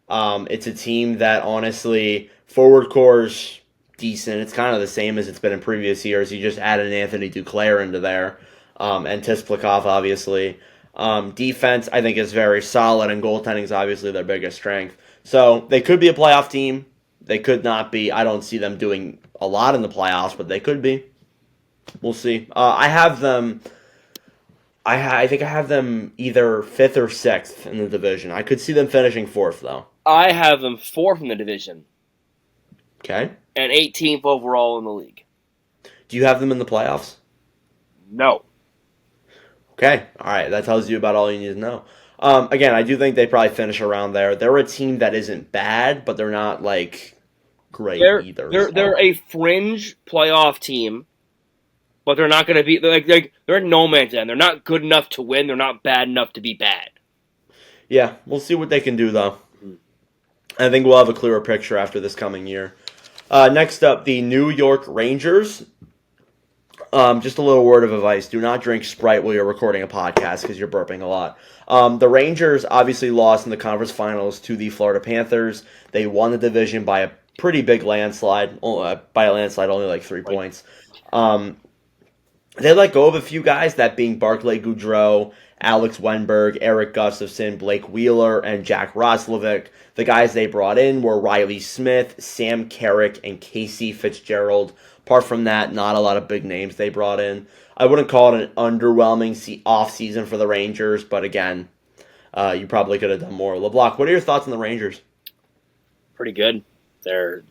It's a team that honestly forward core's decent. It's kind of the same as it's been in previous years. You just added Anthony Duclair into there, and Tisplikov obviously. Defense I think is very solid, and goaltending is obviously their biggest strength. So they could be a playoff team. They could not be. I don't see them doing a lot in the playoffs, but they could be. We'll see. I have them. I think I have them either 5th or 6th in the division. I could see them finishing 4th, though. I have them 4th in the division. Okay. And 18th overall in the league. Do you have them in the playoffs? No. Okay. All right. That tells you about all you need to know. Again, I do think they probably finish around there. They're a team that isn't bad, but they're not, like, great either. They're a fringe playoff team. But they're not going to be they're in no man's land. They're not good enough to win. They're not bad enough to be bad. Yeah, we'll see what they can do though. I think we'll have a clearer picture after this coming year. Next up, the New York Rangers. Just a little word of advice: do not drink Sprite while you're recording a podcast because you're burping a lot. The Rangers obviously lost in the conference finals to the Florida Panthers. They won the division by a pretty big landslide. By a landslide, only like 3 points. They let go of a few guys, that being Barclay Goodrow, Alex Wenberg, Eric Gustafson, Blake Wheeler, and Jack Roslovic. The guys they brought in were Riley Smith, Sam Carrick, and Casey Fitzgerald. Apart from that, not a lot of big names they brought in. I wouldn't call it an underwhelming off-season for the Rangers, but again, you probably could have done more. LeBlanc, what are your thoughts on the Rangers? Pretty good. They're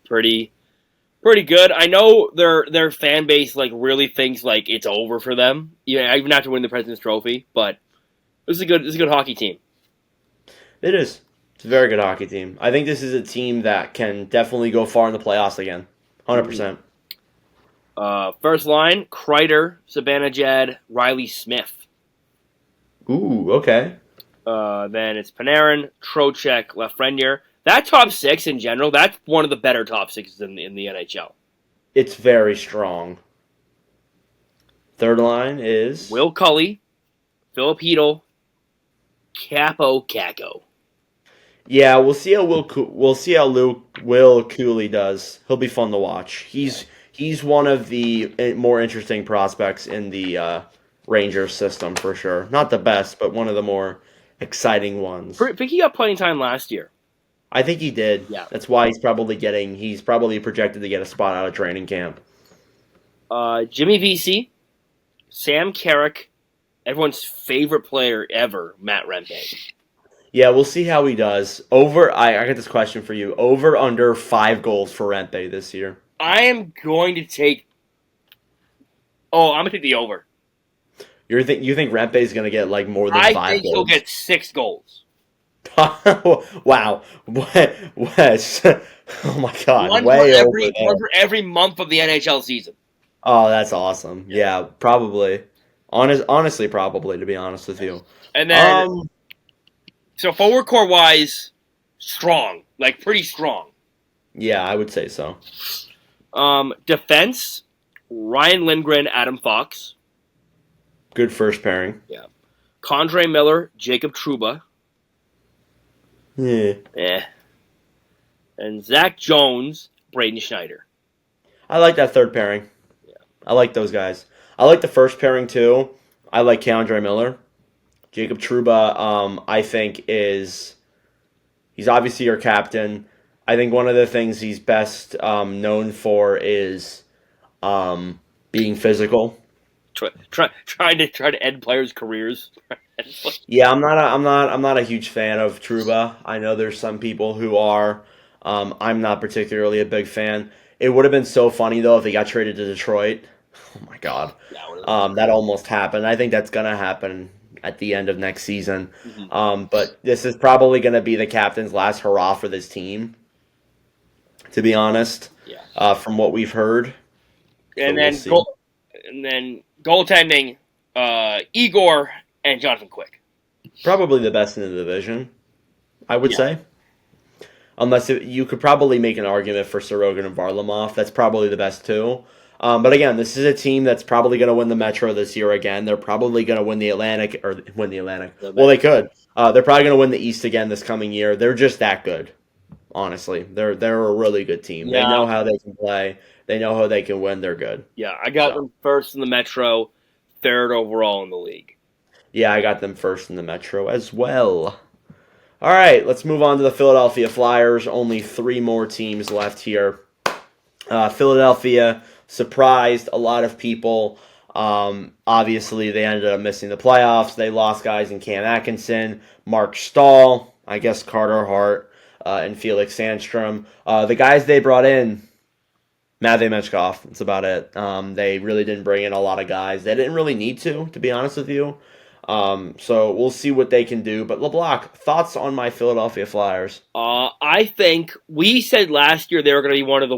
pretty good. I know their fan base really thinks it's over for them. Yeah, even after winning the President's Trophy, but this is a good hockey team. It is. It's a very good hockey team. I think this is a team that can definitely go far in the playoffs again. 100%. First line: Kreider, Zibanejad, Riley Smith. Ooh, okay. Then it's Panarin, Trocheck, Lafreniere. That top six in general, that's one of the better top sixes in the NHL. It's very strong. Third line is Will Cully, Filipino, Capo Caco. yeah. We'll see how Will Cooley does. He'll be fun to watch. He's one of the more interesting prospects in the Rangers system for sure. Not the best, but one of the more exciting ones. I think he got plenty of time last year. I think he did. Yeah. That's why he's probably projected to get a spot out of training camp. Jimmy Vesey, Sam Carrick, everyone's favorite player ever, Matt Rempe. Yeah, we'll see how he does. I got this question for you. Over under 5 goals for Rempe this year. I am going to take. Oh, I'm gonna take the over. You think Rempe's gonna get like more than 5 goals? I think he'll get 6 goals. Wow, Wes. Oh my God, One for every month of the NHL season. Oh, that's awesome. Yeah, probably. Honestly, probably to be honest with you. And then, so forward core wise, strong, like pretty strong. Yeah, I would say so. Defense, Ryan Lindgren, Adam Fox. Good first pairing. Yeah. Condre Miller, Jacob Trouba. Yeah. And Zach Jones, Braden Schneider. I like that third pairing. Yeah. I like those guys. I like the first pairing too. I like Condre Miller. Jacob Trouba, I think he's obviously your captain. I think one of the things he's best known for is being physical. Trying to end players' careers. Yeah, I'm not a huge fan of Trouba. I know there's some people who are. I'm not particularly a big fan. It would have been so funny though if he got traded to Detroit. Oh my God, that almost happened. I think that's gonna happen at the end of next season. Mm-hmm. But this is probably gonna be the captain's last hurrah for this team. To be honest, from what we've heard. And then goaltending, Igor and Jonathan Quick. Probably the best in the division, I would say. Unless you could probably make an argument for Sorokin and Varlamov. That's probably the best too. But again, this is a team that's probably going to win the Metro this year again. They're probably going to win the Atlantic. Well, they could. They're probably going to win the East again this coming year. They're just that good. Honestly, they're a really good team. Yeah. They know how they can play. They know how they can win. They're good. Yeah, I got them first in the Metro, third overall in the league. Yeah, I got them first in the Metro as well. All right, let's move on to the Philadelphia Flyers. Only 3 more teams left here. Philadelphia surprised a lot of people. Obviously, they ended up missing the playoffs. They lost guys in Cam Atkinson, Mark Stahl, I guess Carter Hart, and Felix Sandstrom. The guys they brought in, Matvei Michkov, that's about it. They really didn't bring in a lot of guys. They didn't really need to be honest with you. So we'll see what they can do. But LeBlanc, thoughts on my Philadelphia Flyers? I think we said last year they were going to be one of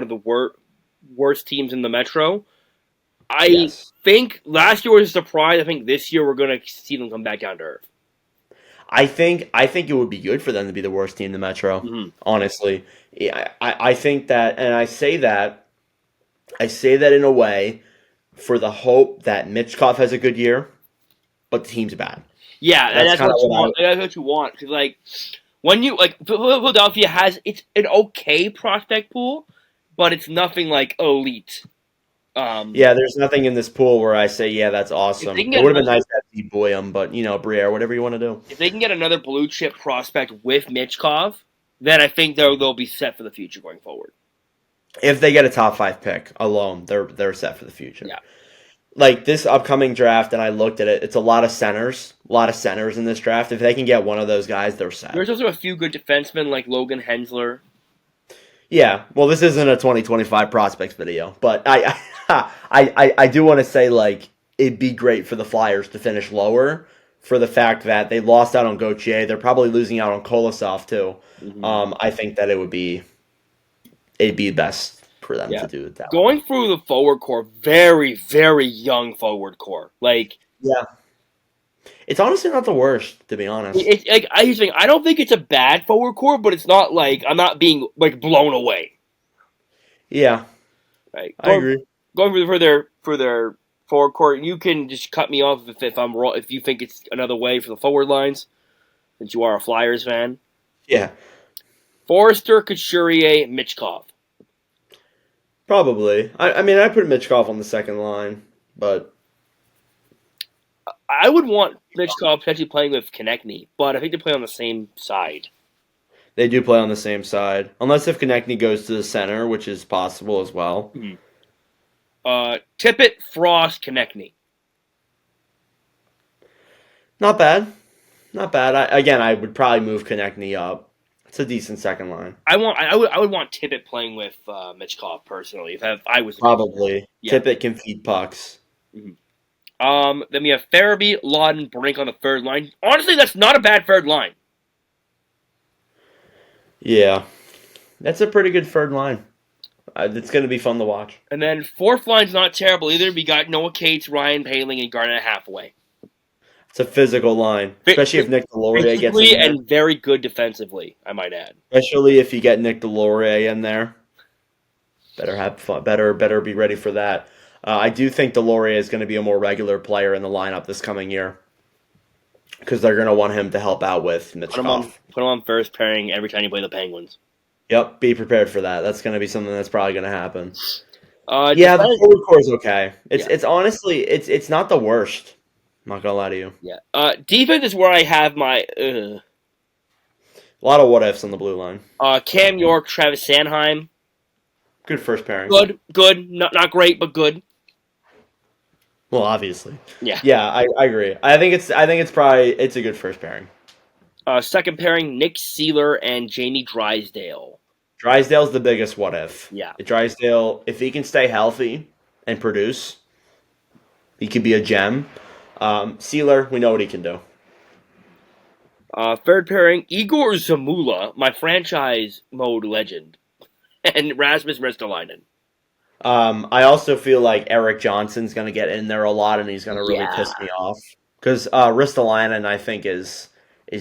the worst teams in the Metro. I think last year was a surprise. I think this year we're going to see them come back down to earth. I think it would be good for them to be the worst team in the Metro. Mm-hmm. Honestly, I think that, and I say that in a way for the hope that Michkov has a good year, but the team's bad. Yeah, that's what you want. That's what you want. Because when you Philadelphia it's an okay prospect pool, but it's nothing like elite. There's nothing in this pool where I say, yeah, that's awesome. It would have been nice to have Steve Boyum, but Briere, whatever you want to do. If they can get another blue chip prospect with Michkov, then I think they'll be set for the future going forward. If they get a top 5 pick alone, they're set for the future. Yeah. Like this upcoming draft, and I looked at it, it's a lot of centers in this draft. If they can get one of those guys, they're set. There's also a few good defensemen like Logan Hensler. Yeah, well, this isn't a 2025 prospects video, but I do want to say it'd be great for the Flyers to finish lower for the fact that they lost out on Gauthier. They're probably losing out on Kolosov too. Mm-hmm. I think that it'd be best for them to do it that Going through the forward core, very, very young forward core. It's honestly not the worst, to be honest. It's like I just think I don't think it's a bad forward core, but it's not like I'm not being like blown away. Yeah, Right, I agree. going for their forward core. You can just cut me off if I'm wrong. If you think it's another way for the forward lines, since you are a Flyers fan. Yeah, Forrester, Couturier, Mitchkov. probably. I mean, I put Mitchkov on the second line, but I would want Mitchkov potentially playing with Konechny, but I think they play on the same side. they do play on the same side. Unless if Konechny goes to the center, which is possible as well. Tippett, Frost, Konechny. Not bad. Not bad. I would probably move Konechny up. It's a decent second line. I would want Tippett playing with Mitchkov personally. If I was Probably. yeah. Tippett can feed pucks. Then we have Farabee, Lawton, Brink on the third line. Honestly, that's not a bad third line. Yeah. That's a pretty good third line. It's going to be fun to watch. And then fourth line's not terrible either. We got Noah Cates, Ryan Paling, and Garnet Hathaway. It's a physical line, especially if Nick Delorier gets in there. And very good defensively, I might add. Especially if you get Nick Delorier in there. Better have fun. Better be ready for that. I do think Delorier is going to be a more regular player in the lineup this coming year because they're going to want him to help out with Mitchkov. Put him on first pairing every time you play the Penguins. Yep, be prepared for that. That's going to be something that's probably going to happen. The forward core is okay. It's honestly it's not the worst. I'm not gonna lie to you. Yeah. Defense is where I have my. A lot of what ifs on the blue line. Cam York, Travis Sanheim. Good first pairing. Good. Not great, but good. Well, obviously. Yeah. Yeah, I agree. I think it's a good first pairing. Second pairing, Nick Seeler and Jamie Drysdale. Drysdale's the biggest what if. Yeah. Drysdale, if he can stay healthy and produce, he could be a gem. Seeler, we know what he can do. Third pairing, Igor Zamula, my franchise mode legend, and Rasmus Ristolainen. I also feel like Eric Johnson's going to get in there a lot, and he's going to really piss me off. Because Ristolainen, I think, is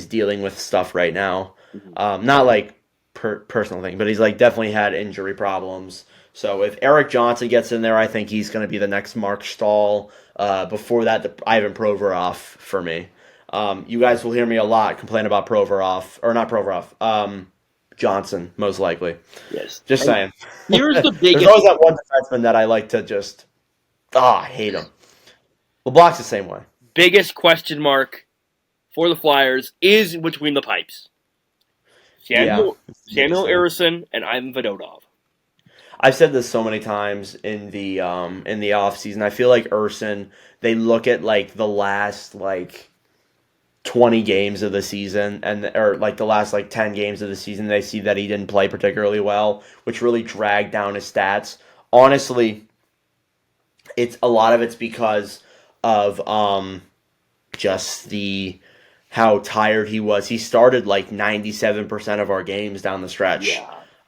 dealing with stuff right now. Not like personal thing, but he's like definitely had injury problems. So if Eric Johnson gets in there, I think he's going to be the next Mark Stahl. Before that, Ivan Provorov for me. You guys will hear me a lot complain about Provorov, or not Provorov, Johnson, most likely. Yes. Just saying. Here's the biggest... There's always that one defenseman that I like to just... I hate him. LeBlanc's the same way. Biggest question mark for the Flyers is between the pipes. Samuel Ersson and Ivan Fedotov. I've said this so many times in the offseason. I feel like Ersson, they look at like the last 20 games of the season or like the last 10 games of the season, they see that he didn't play particularly well, which really dragged down his stats. Honestly, it's a lot of it's because of just how tired he was. He started 97% of our games down the stretch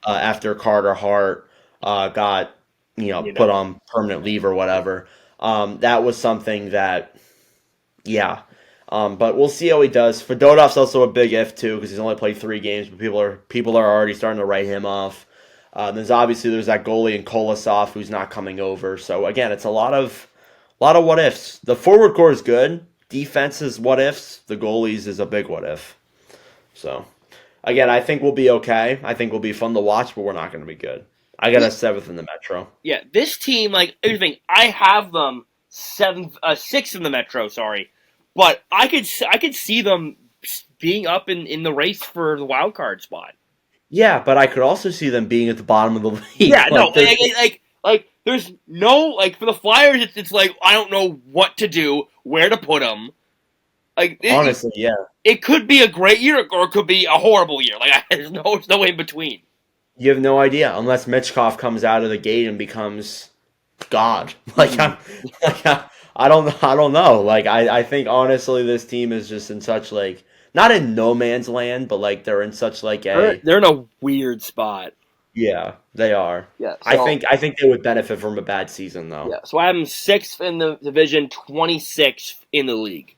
after Carter Hart got put on permanent leave or whatever. That was something that, but we'll see how he does. Fedotov's also a big if too because he's only played 3 games, but people are already starting to write him off. There's that goalie in Kolosov who's not coming over. So again, it's a lot of what ifs. The forward core is good. Defense is what ifs. The goalies is a big what if. So again, I think we'll be okay. I think we'll be fun to watch, but we're not going to be good. I got a 7th in the Metro. Yeah, this team, everything, I have them 6th in the Metro. Sorry, but I could see them being up in the race for the wild card spot. Yeah, but I could also see them being at the bottom of the league. Yeah, there's no for the Flyers. It's I don't know what to do, where to put them. Honestly, yeah, it could be a great year or it could be a horrible year. There's no in between. You have no idea unless Mitchkov comes out of the gate and becomes God. I don't know. I think honestly this team is just in such not in no man's land, but they're in such they're in a weird spot. Yeah, they are. Yeah, so, I think they would benefit from a bad season though. Yeah, so I have them 6th in the division, 26th in the league.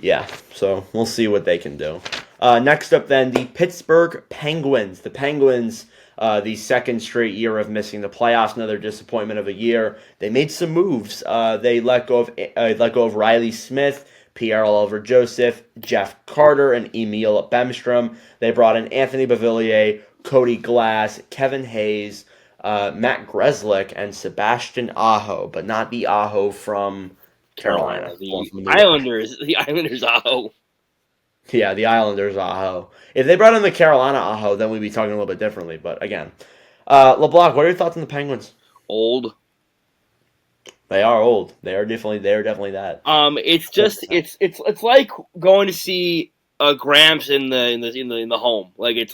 Yeah, so we'll see what they can do. Next up, then, the Pittsburgh Penguins. The Penguins, the second straight year of missing the playoffs, another disappointment of a year. They made some moves. They let go of Riley Smith, Pierre-Olivier Joseph, Jeff Carter, and Emil Bemstrom. They brought in Anthony Beauvillier, Cody Glass, Kevin Hayes, Matt Grzelcyk, and Sebastian Aho, but not the Aho from Carolina. The Islanders Aho. Yeah, the Islanders Aho. If they brought in the Carolina Aho, then we'd be talking a little bit differently. But again, LeBlanc, what are your thoughts on the Penguins? Old. They are old. They are definitely that. It's like going to see Gramps in the home. It's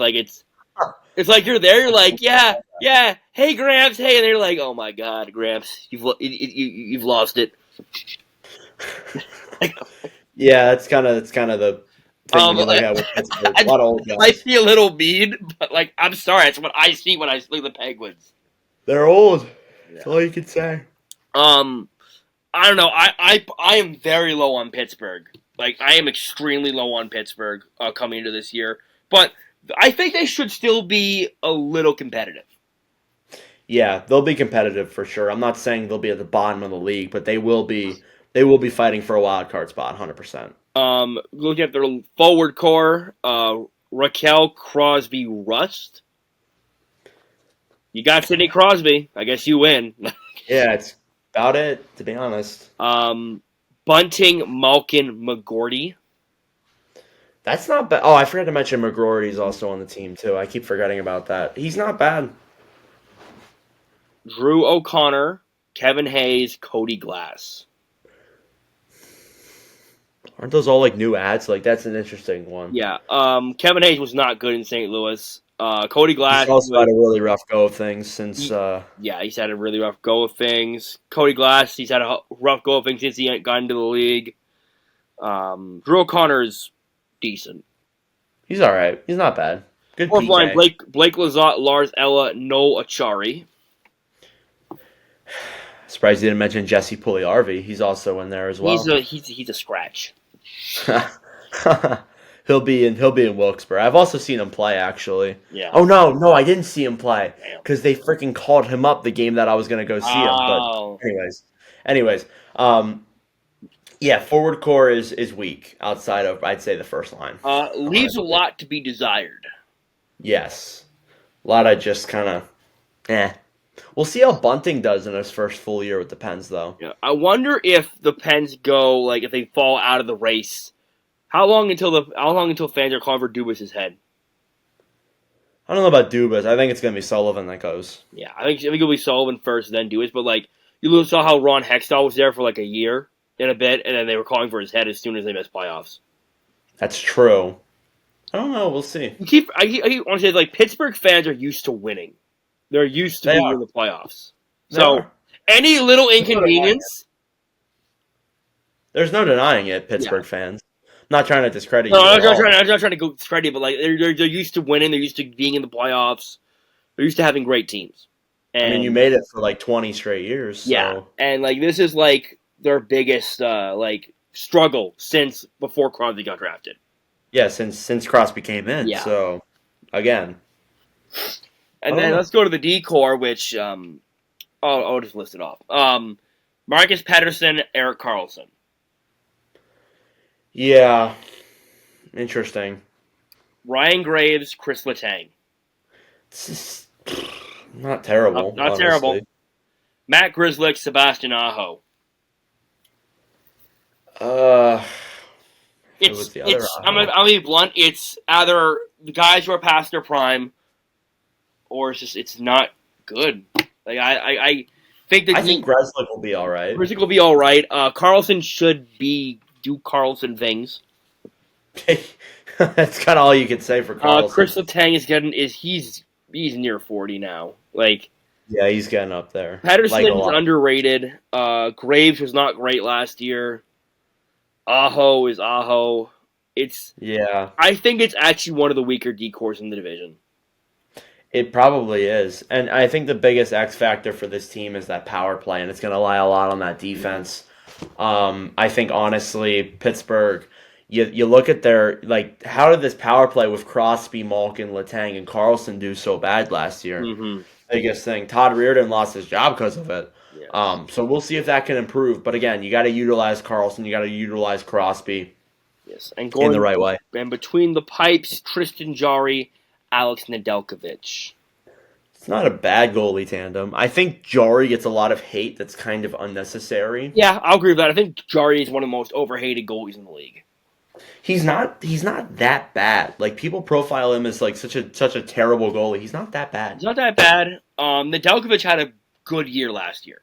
like you're there. You're like, yeah. Hey Gramps, hey, and they're like, oh my God, Gramps, you've lost it. Yeah, that's kind of the thing when you look at with Pittsburgh. A lot of old guys. Might be a little mean, but I'm sorry. That's what I see when I see the Penguins. They're old. That's all you can say. I don't know. I am very low on Pittsburgh. I am extremely low on Pittsburgh coming into this year, but I think they should still be a little competitive. Yeah, they'll be competitive for sure. I'm not saying they'll be at the bottom of the league, but they will be fighting for a wild card spot, 100%. Looking at their forward core, Raquel, Crosby, Rust. You got Sidney Crosby. I guess you win. Yeah, it's about it, to be honest. Bunting, Malkin, McGorty. That's not bad. Oh, I forgot to mention McGrory's also on the team, too. I keep forgetting about that. He's not bad. Drew O'Connor, Kevin Hayes, Cody Glass. Aren't those all new ads? That's an interesting one. Yeah. Kevin Hayes was not good in St. Louis. Cody Glass. He's also had a really rough go of things since. He's had a really rough go of things. Cody Glass, he's had a rough go of things since he got into the league. Drew O'Connor's decent. He's all right. He's not bad. Good. Fourth line: Blake Lizotte, Lars Ella, Noel Achari. Surprised you didn't mention Jesse Puljujarvi. He's also in there as well. He's a scratch. He'll be in Wilkes-Barre. I've also seen him play, actually. Yeah. Oh no, I didn't see him play because they freaking called him up the game that I was gonna go see him. But anyways, yeah, forward core is weak outside of, I'd say, the first line. Leaves a lot to be desired. Yes, a lot of just kind of, We'll see how Bunting does in his first full year with the Pens, though. Yeah, I wonder if the Pens go if they fall out of the race. How long until fans are calling for Dubas' head? I don't know about Dubas. I think it's gonna be Sullivan that goes. Yeah, I think it'll be Sullivan first, then Dubas. But you saw how Ron Hextall was there for a year and a bit, and then they were calling for his head as soon as they missed playoffs. That's true. I don't know. We'll see. I want to say Pittsburgh fans are used to winning. They're used to being in the playoffs. So any little inconvenience. There's no denying it, Pittsburgh fans. I'm not trying to discredit you. No, I'm not trying to go discredit, but they're used to winning. They're used to being in the playoffs. They're used to having great teams. And you made it for 20 straight years. So. Yeah, and this is their biggest struggle since before Crosby got drafted. Yeah, since Crosby came in. Yeah. So again. And then let's go to the D core, which I'll just list it off. Marcus Pettersson, Erik Karlsson. Yeah. Interesting. Ryan Graves, Chris Letang. Not terrible. Not terrible. Matt Grzelcyk, Sebastian Aho. I'm gonna be blunt. It's either the guys who are past their prime, or it's not good. I think Grzelcyk will be all right. Grzelcyk will be all right. Karlsson should do Karlsson things. That's kind of all you can say for Karlsson. Chris Letang he's near 40 now. Yeah, he's getting up there. Pettersson's underrated. Graves was not great last year. Aho is Aho. I think it's actually one of the weaker D-cores in the division. It probably is. And I think the biggest X factor for this team is that power play, and it's going to rely a lot on that defense. I think, honestly, Pittsburgh, you look at their like how did this power play with Crosby, Malkin, Letang, and Carlson do so bad last year? Mm-hmm. Biggest thing. Todd Reardon lost his job because of it. Yes. So we'll see if that can improve. But again, you got to utilize Carlson. You got to utilize Crosby Yes. And in the going right way. and between the pipes, Tristan Jarry, Alex Nedeljkovic. It's not a bad goalie tandem. I think Jari gets a lot of hate that's kind of unnecessary. Yeah, I'll agree with that. I think Jarry is one of the most overhated goalies in the league. He's not that bad. Like people profile him as like such a terrible goalie. He's not that bad. It's not that bad. Nedeljkovic had a good year last year.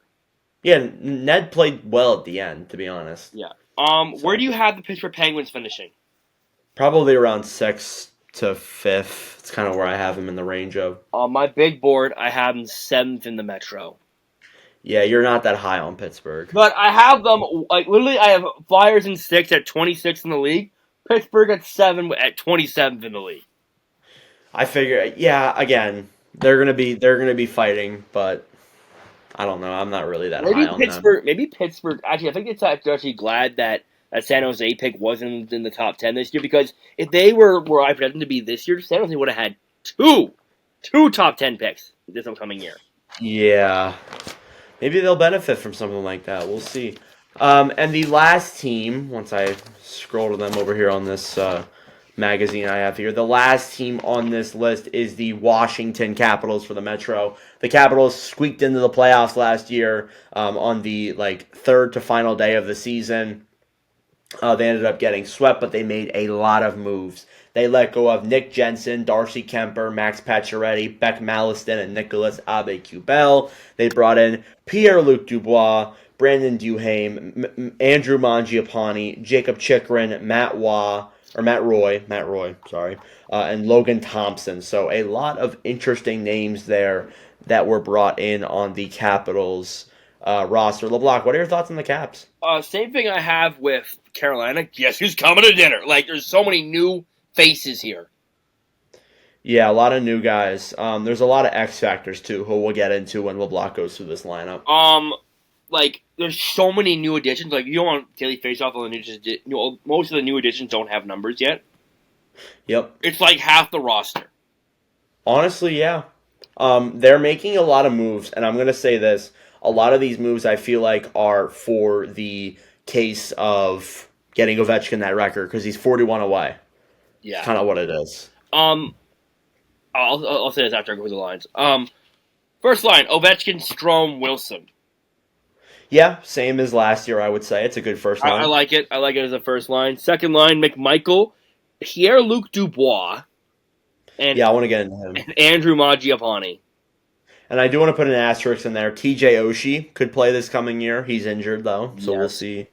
Yeah, Ned played well at the end, to be honest. Yeah. So, Where do you have the Pittsburgh Penguins finishing? probably around 6th to 5th. It's kind of where I have him in the range of. On my big board, I have them 7th in the Metro. Yeah, you're not that high on Pittsburgh. But I have them, like, literally, I have Flyers in 6 at 26th in the league. Pittsburgh at 7 at 27th in the league. I figure, yeah, again, they're gonna be fighting, but I don't know. I'm not really that high on them. Maybe Pittsburgh, actually, I think it's actually glad that San Jose pick wasn't in the top 10 this year, because if they were where I projected them to be this year, San Jose would have had two top 10 picks this upcoming year. Yeah, maybe they'll benefit from something like that. We'll see. And the last team, once I scroll to them over here on this magazine I have here, the last team on this list is the Washington Capitals for the Metro. The Capitals squeaked into the playoffs last year on the third to final day of the season. They ended up getting swept, but they made a lot of moves. They let go of Nick Jensen, Darcy Kemper, Max Pacioretty, Beck Malliston, and Nicolas Aube-Kubel. They brought in Pierre-Luc Dubois, Brandon Duhaime, Andrew Mangiapane, Jacob Chikrin, Matt Roy, and Logan Thompson. So a lot of interesting names there that were brought in on the Capitals roster. LeBlanc, what are your thoughts on the Caps? Same thing I have with Carolina. Guess who's coming to dinner? Like, there's so many new faces here. Yeah, a lot of new guys. There's a lot of X factors too, who we'll get into when LeBlanc goes through this lineup. There's so many new additions. Like, you don't want Daily Faceoff on the new. Most of the new additions don't have numbers yet. Yep. It's like half the roster. Honestly, yeah. They're making a lot of moves, and I'm gonna say this: a lot of these moves I feel like are for the case of getting Ovechkin that record because he's 41 away. Yeah, kind of what it is. I'll say this after I go through the lines. First line: Ovechkin, Strome, Wilson. Yeah, same as last year. I would say it's a good first line. I like it. I like it as a first line. Second line: McMichael, Pierre-Luc Dubois, and I want to get into him. And Andrew Mangiapane. And I do want to put an asterisk in there. TJ Oshie could play this coming year. He's injured though, so We'll see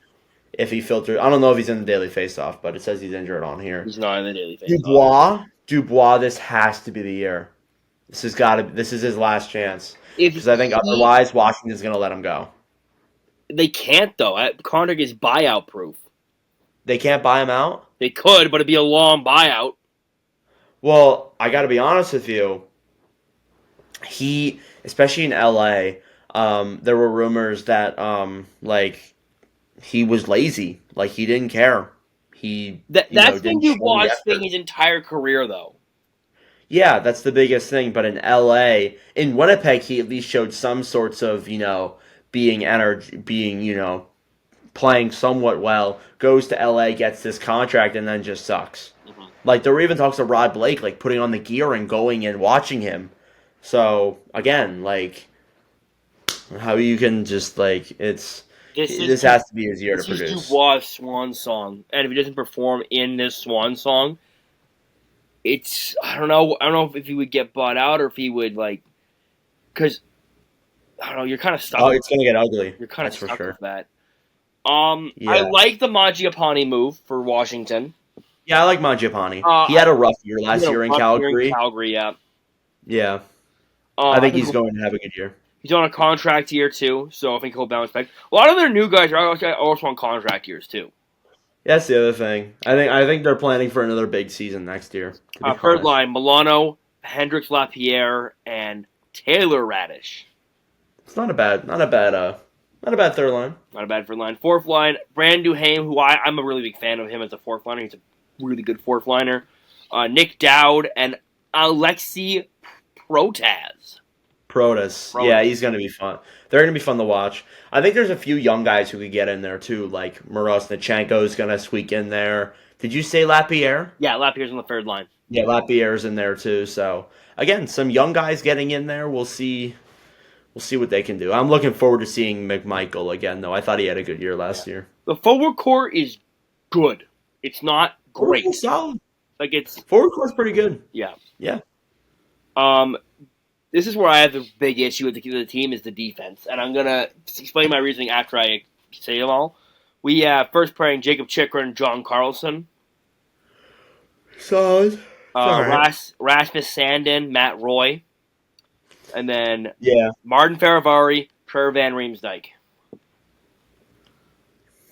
if he filters. I don't know if he's in the daily faceoff, but it says he's injured on here. He's not in the daily faceoff. Dubois. This has to be the year. This is his last chance. Because I think otherwise Washington's going to let him go. They can't though. Contract is buyout proof. They can't buy him out? They could, but it'd be a long buyout. Well, I got to be honest with you. He, especially in LA, there were rumors that he was lazy, like he didn't care. That's been Dubois' thing his entire career, though. Yeah, that's the biggest thing. But in LA, in Winnipeg, he at least showed some sorts of playing somewhat well. Goes to LA, gets this contract, and then just sucks. Mm-hmm. Like there were even talks of Rod Blake, like putting on the gear and going and watching him. So again, like how you can just this has to be his year to produce. This is Dubois' swan song, and if he doesn't perform in this swan song, it's I don't know if he would get bought out or if he would because I don't know. You're kind of stuck. Oh, it's gonna get ugly. You're kind of stuck with that. Yeah. I like the Mangiapane move for Washington. Yeah, I like Mangiapane. He had a rough year last year in Calgary. Yeah. I think he's going to have a good year. He's on a contract year too, so I think he'll bounce back. A lot of their new guys are also on contract years too. That's the other thing. I think they're planning for another big season next year. Third line: Milano, Hendrix Lapierre, and Taylor Radish. It's not a bad Not a bad third line. Not a bad third line. Fourth line, Brand Duhaime, who I'm a really big fan of him as a fourth liner. He's a really good fourth liner. Nick Dowd and Alexei Protaz. Protas. Yeah, he's going to be fun. They're going to be fun to watch. I think there's a few young guys who could get in there, too, like Morosnichenko is going to squeak in there. Did you say Lapierre? Yeah, Lapierre's on the third line. Yeah, Lapierre's in there, too. So, again, some young guys getting in there. We'll see what they can do. I'm looking forward to seeing McMichael again, though. I thought he had a good year last year. The forward core is good. It's not great. It's solid. Like it's forward core's pretty good. Yeah. Yeah. This is where I have the big issue with the team is the defense, and I'm gonna explain my reasoning after I say them all. We have first pairing Jacob Chikrin, John Carlson. Solid. Rasmus Sandin, Matt Roy. And then Martin Faravari, Trevor Van Riemsdyk.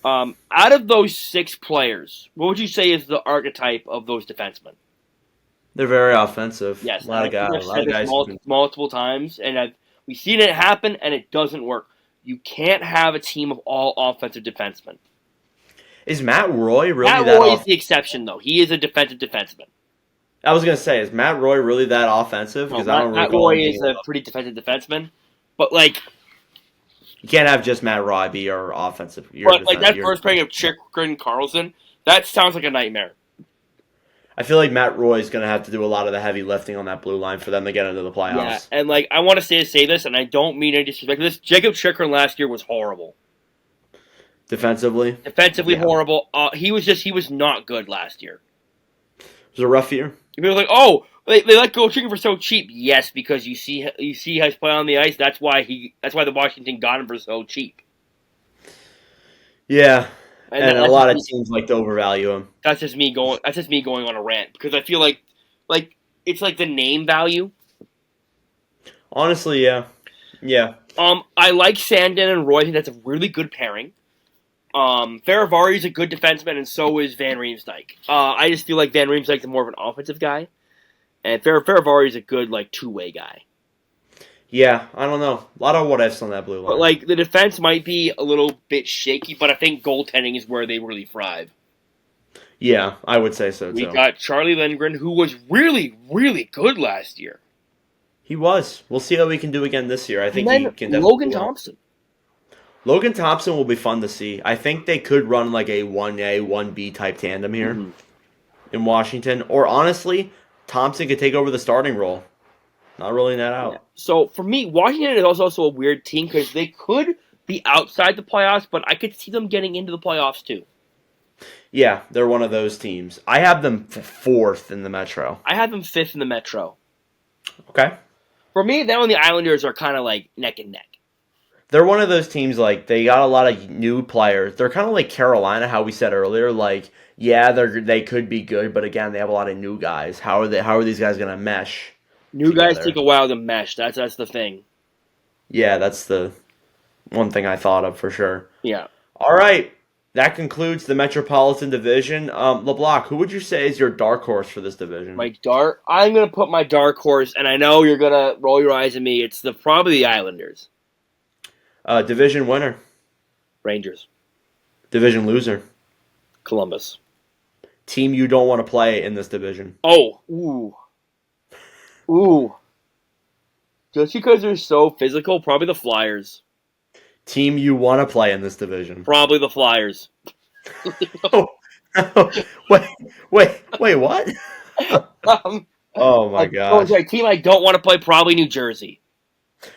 Out of those 6 players, what would you say is the archetype of those defensemen? They're very offensive. Yes. A lot of guys. Multiple times, and we've seen it happen, and it doesn't work. You can't have a team of all offensive defensemen. Is Matt Roy really Matt Roy is the exception, though. He is a defensive defenseman. I was going to say, is Matt Roy really that offensive? Because Matt Roy is a pretty defensive defenseman. But, you can't have just Matt Roy be your offensive. That first pairing of Chikrin and Carlson, that sounds like a nightmare. I feel like Matt Roy is going to have to do a lot of the heavy lifting on that blue line for them to get into the playoffs. Yeah, and, I want to say this, and I don't mean any disrespect to this. Jacob Chikrin last year was horrible. Defensively, horrible. He was not good last year. It was a rough year. People are like, they let go of Chikrin for so cheap. Yes, because you see how he's playing on the ice. That's why the Washington got him for so cheap. Yeah, and a lot of teams like to overvalue him. That's just me going on a rant because I feel like it's like the name value. Honestly, yeah. I like Sandin and Roy. I think that's a really good pairing. Faravari is a good defenseman, and so is Van Riemsdyk. I just feel like Van Riemsdyk is more of an offensive guy, and Faravari is a good two-way guy. Yeah, I don't know. A lot of what ifs on that blue line. But the defense might be a little bit shaky, but I think goaltending is where they really thrive. Yeah, I would say so too. We got Charlie Lindgren, who was really, really good last year. He was. We'll see how he can do again this year. I think he can. Logan Thompson. Logan Thompson will be fun to see. I think they could run a 1A, 1B type tandem here in Washington. Or honestly, Thompson could take over the starting role. Not ruling that out. Yeah. So for me, Washington is also a weird team because they could be outside the playoffs, but I could see them getting into the playoffs too. Yeah, they're one of those teams. I have them 4th in the Metro. I have them 5th in the Metro. Okay. For me, them and the Islanders are kind of neck and neck. They're one of those teams, they got a lot of new players. They're kind of like Carolina, how we said earlier. They could be good, but again, they have a lot of new guys. How are these guys going to mesh? New guys take a while to mesh. That's the thing. Yeah, that's the one thing I thought of for sure. Yeah. All right. That concludes the Metropolitan Division. LeBlanc, who would you say is your dark horse for this division? I'm going to put my dark horse, and I know you're going to roll your eyes at me. It's probably the Islanders. Division winner. Rangers. Division loser. Columbus. Team you don't want to play in this division. Oh. Ooh. Just because they're so physical, probably the Flyers. Team you want to play in this division. Probably the Flyers. Wait, what? Oh my god. Sorry, team I don't want to play, probably New Jersey.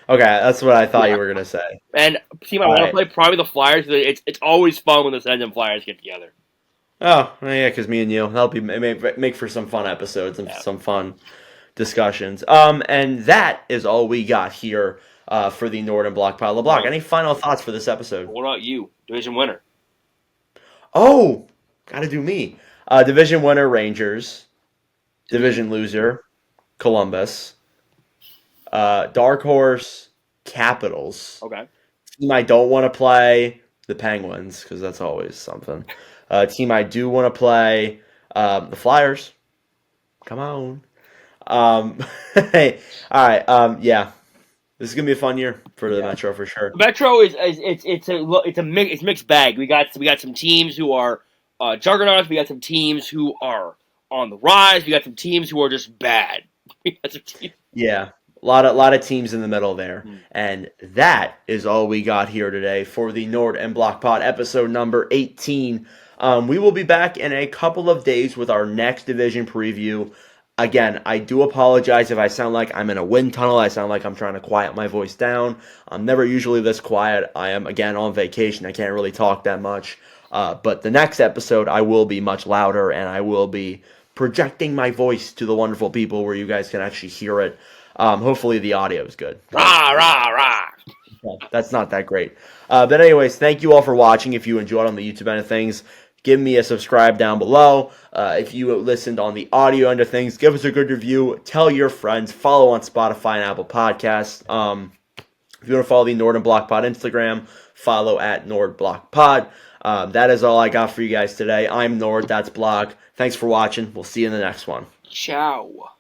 Okay, that's what I thought you were going to say. And team I want to play, probably the Flyers. It's always fun when the Sens and Flyers get together. Oh, yeah, because me and you help you make for some fun episodes and some fun discussions. And that is all we got here for the Northern Block Pile. LeBlanc, any final thoughts for this episode? What about you? Division winner. Oh, gotta do me. Division winner, Rangers. Division loser, Columbus. Dark horse, Capitals. Okay. Team I don't want to play, the Penguins, because that's always something. Team I do want to play, the Flyers. Come on. Hey, all right. Yeah, This is gonna be a fun year for the Metro for sure. Metro it's mixed bag. We got some teams who are juggernauts. We got some teams who are on the rise. We got some teams who are just bad. Yeah, a lot of teams in the middle there, and that is all we got here today for the Nord and Block Pod episode number 18. We will be back in a couple of days with our next division preview. Again, I do apologize if I sound like I'm in a wind tunnel. I sound like I'm trying to quiet my voice down. I'm never usually this quiet. I am, again, on vacation. I can't really talk that much. But the next episode, I will be much louder, and I will be projecting my voice to the wonderful people where you guys can actually hear it. Hopefully the audio is good. Rah, rah, rah. Yeah, that's not that great. But anyways, thank you all for watching. If you enjoyed on the YouTube end of things, give me a subscribe down below. If you listened on the audio end of things, give us a good review. Tell your friends. Follow on Spotify and Apple Podcasts. If you want to follow the Nord and Block Pod Instagram, follow at Nord Block Pod. That is all I got for you guys today. I'm Nord. That's Block. Thanks for watching. We'll see you in the next one. Ciao.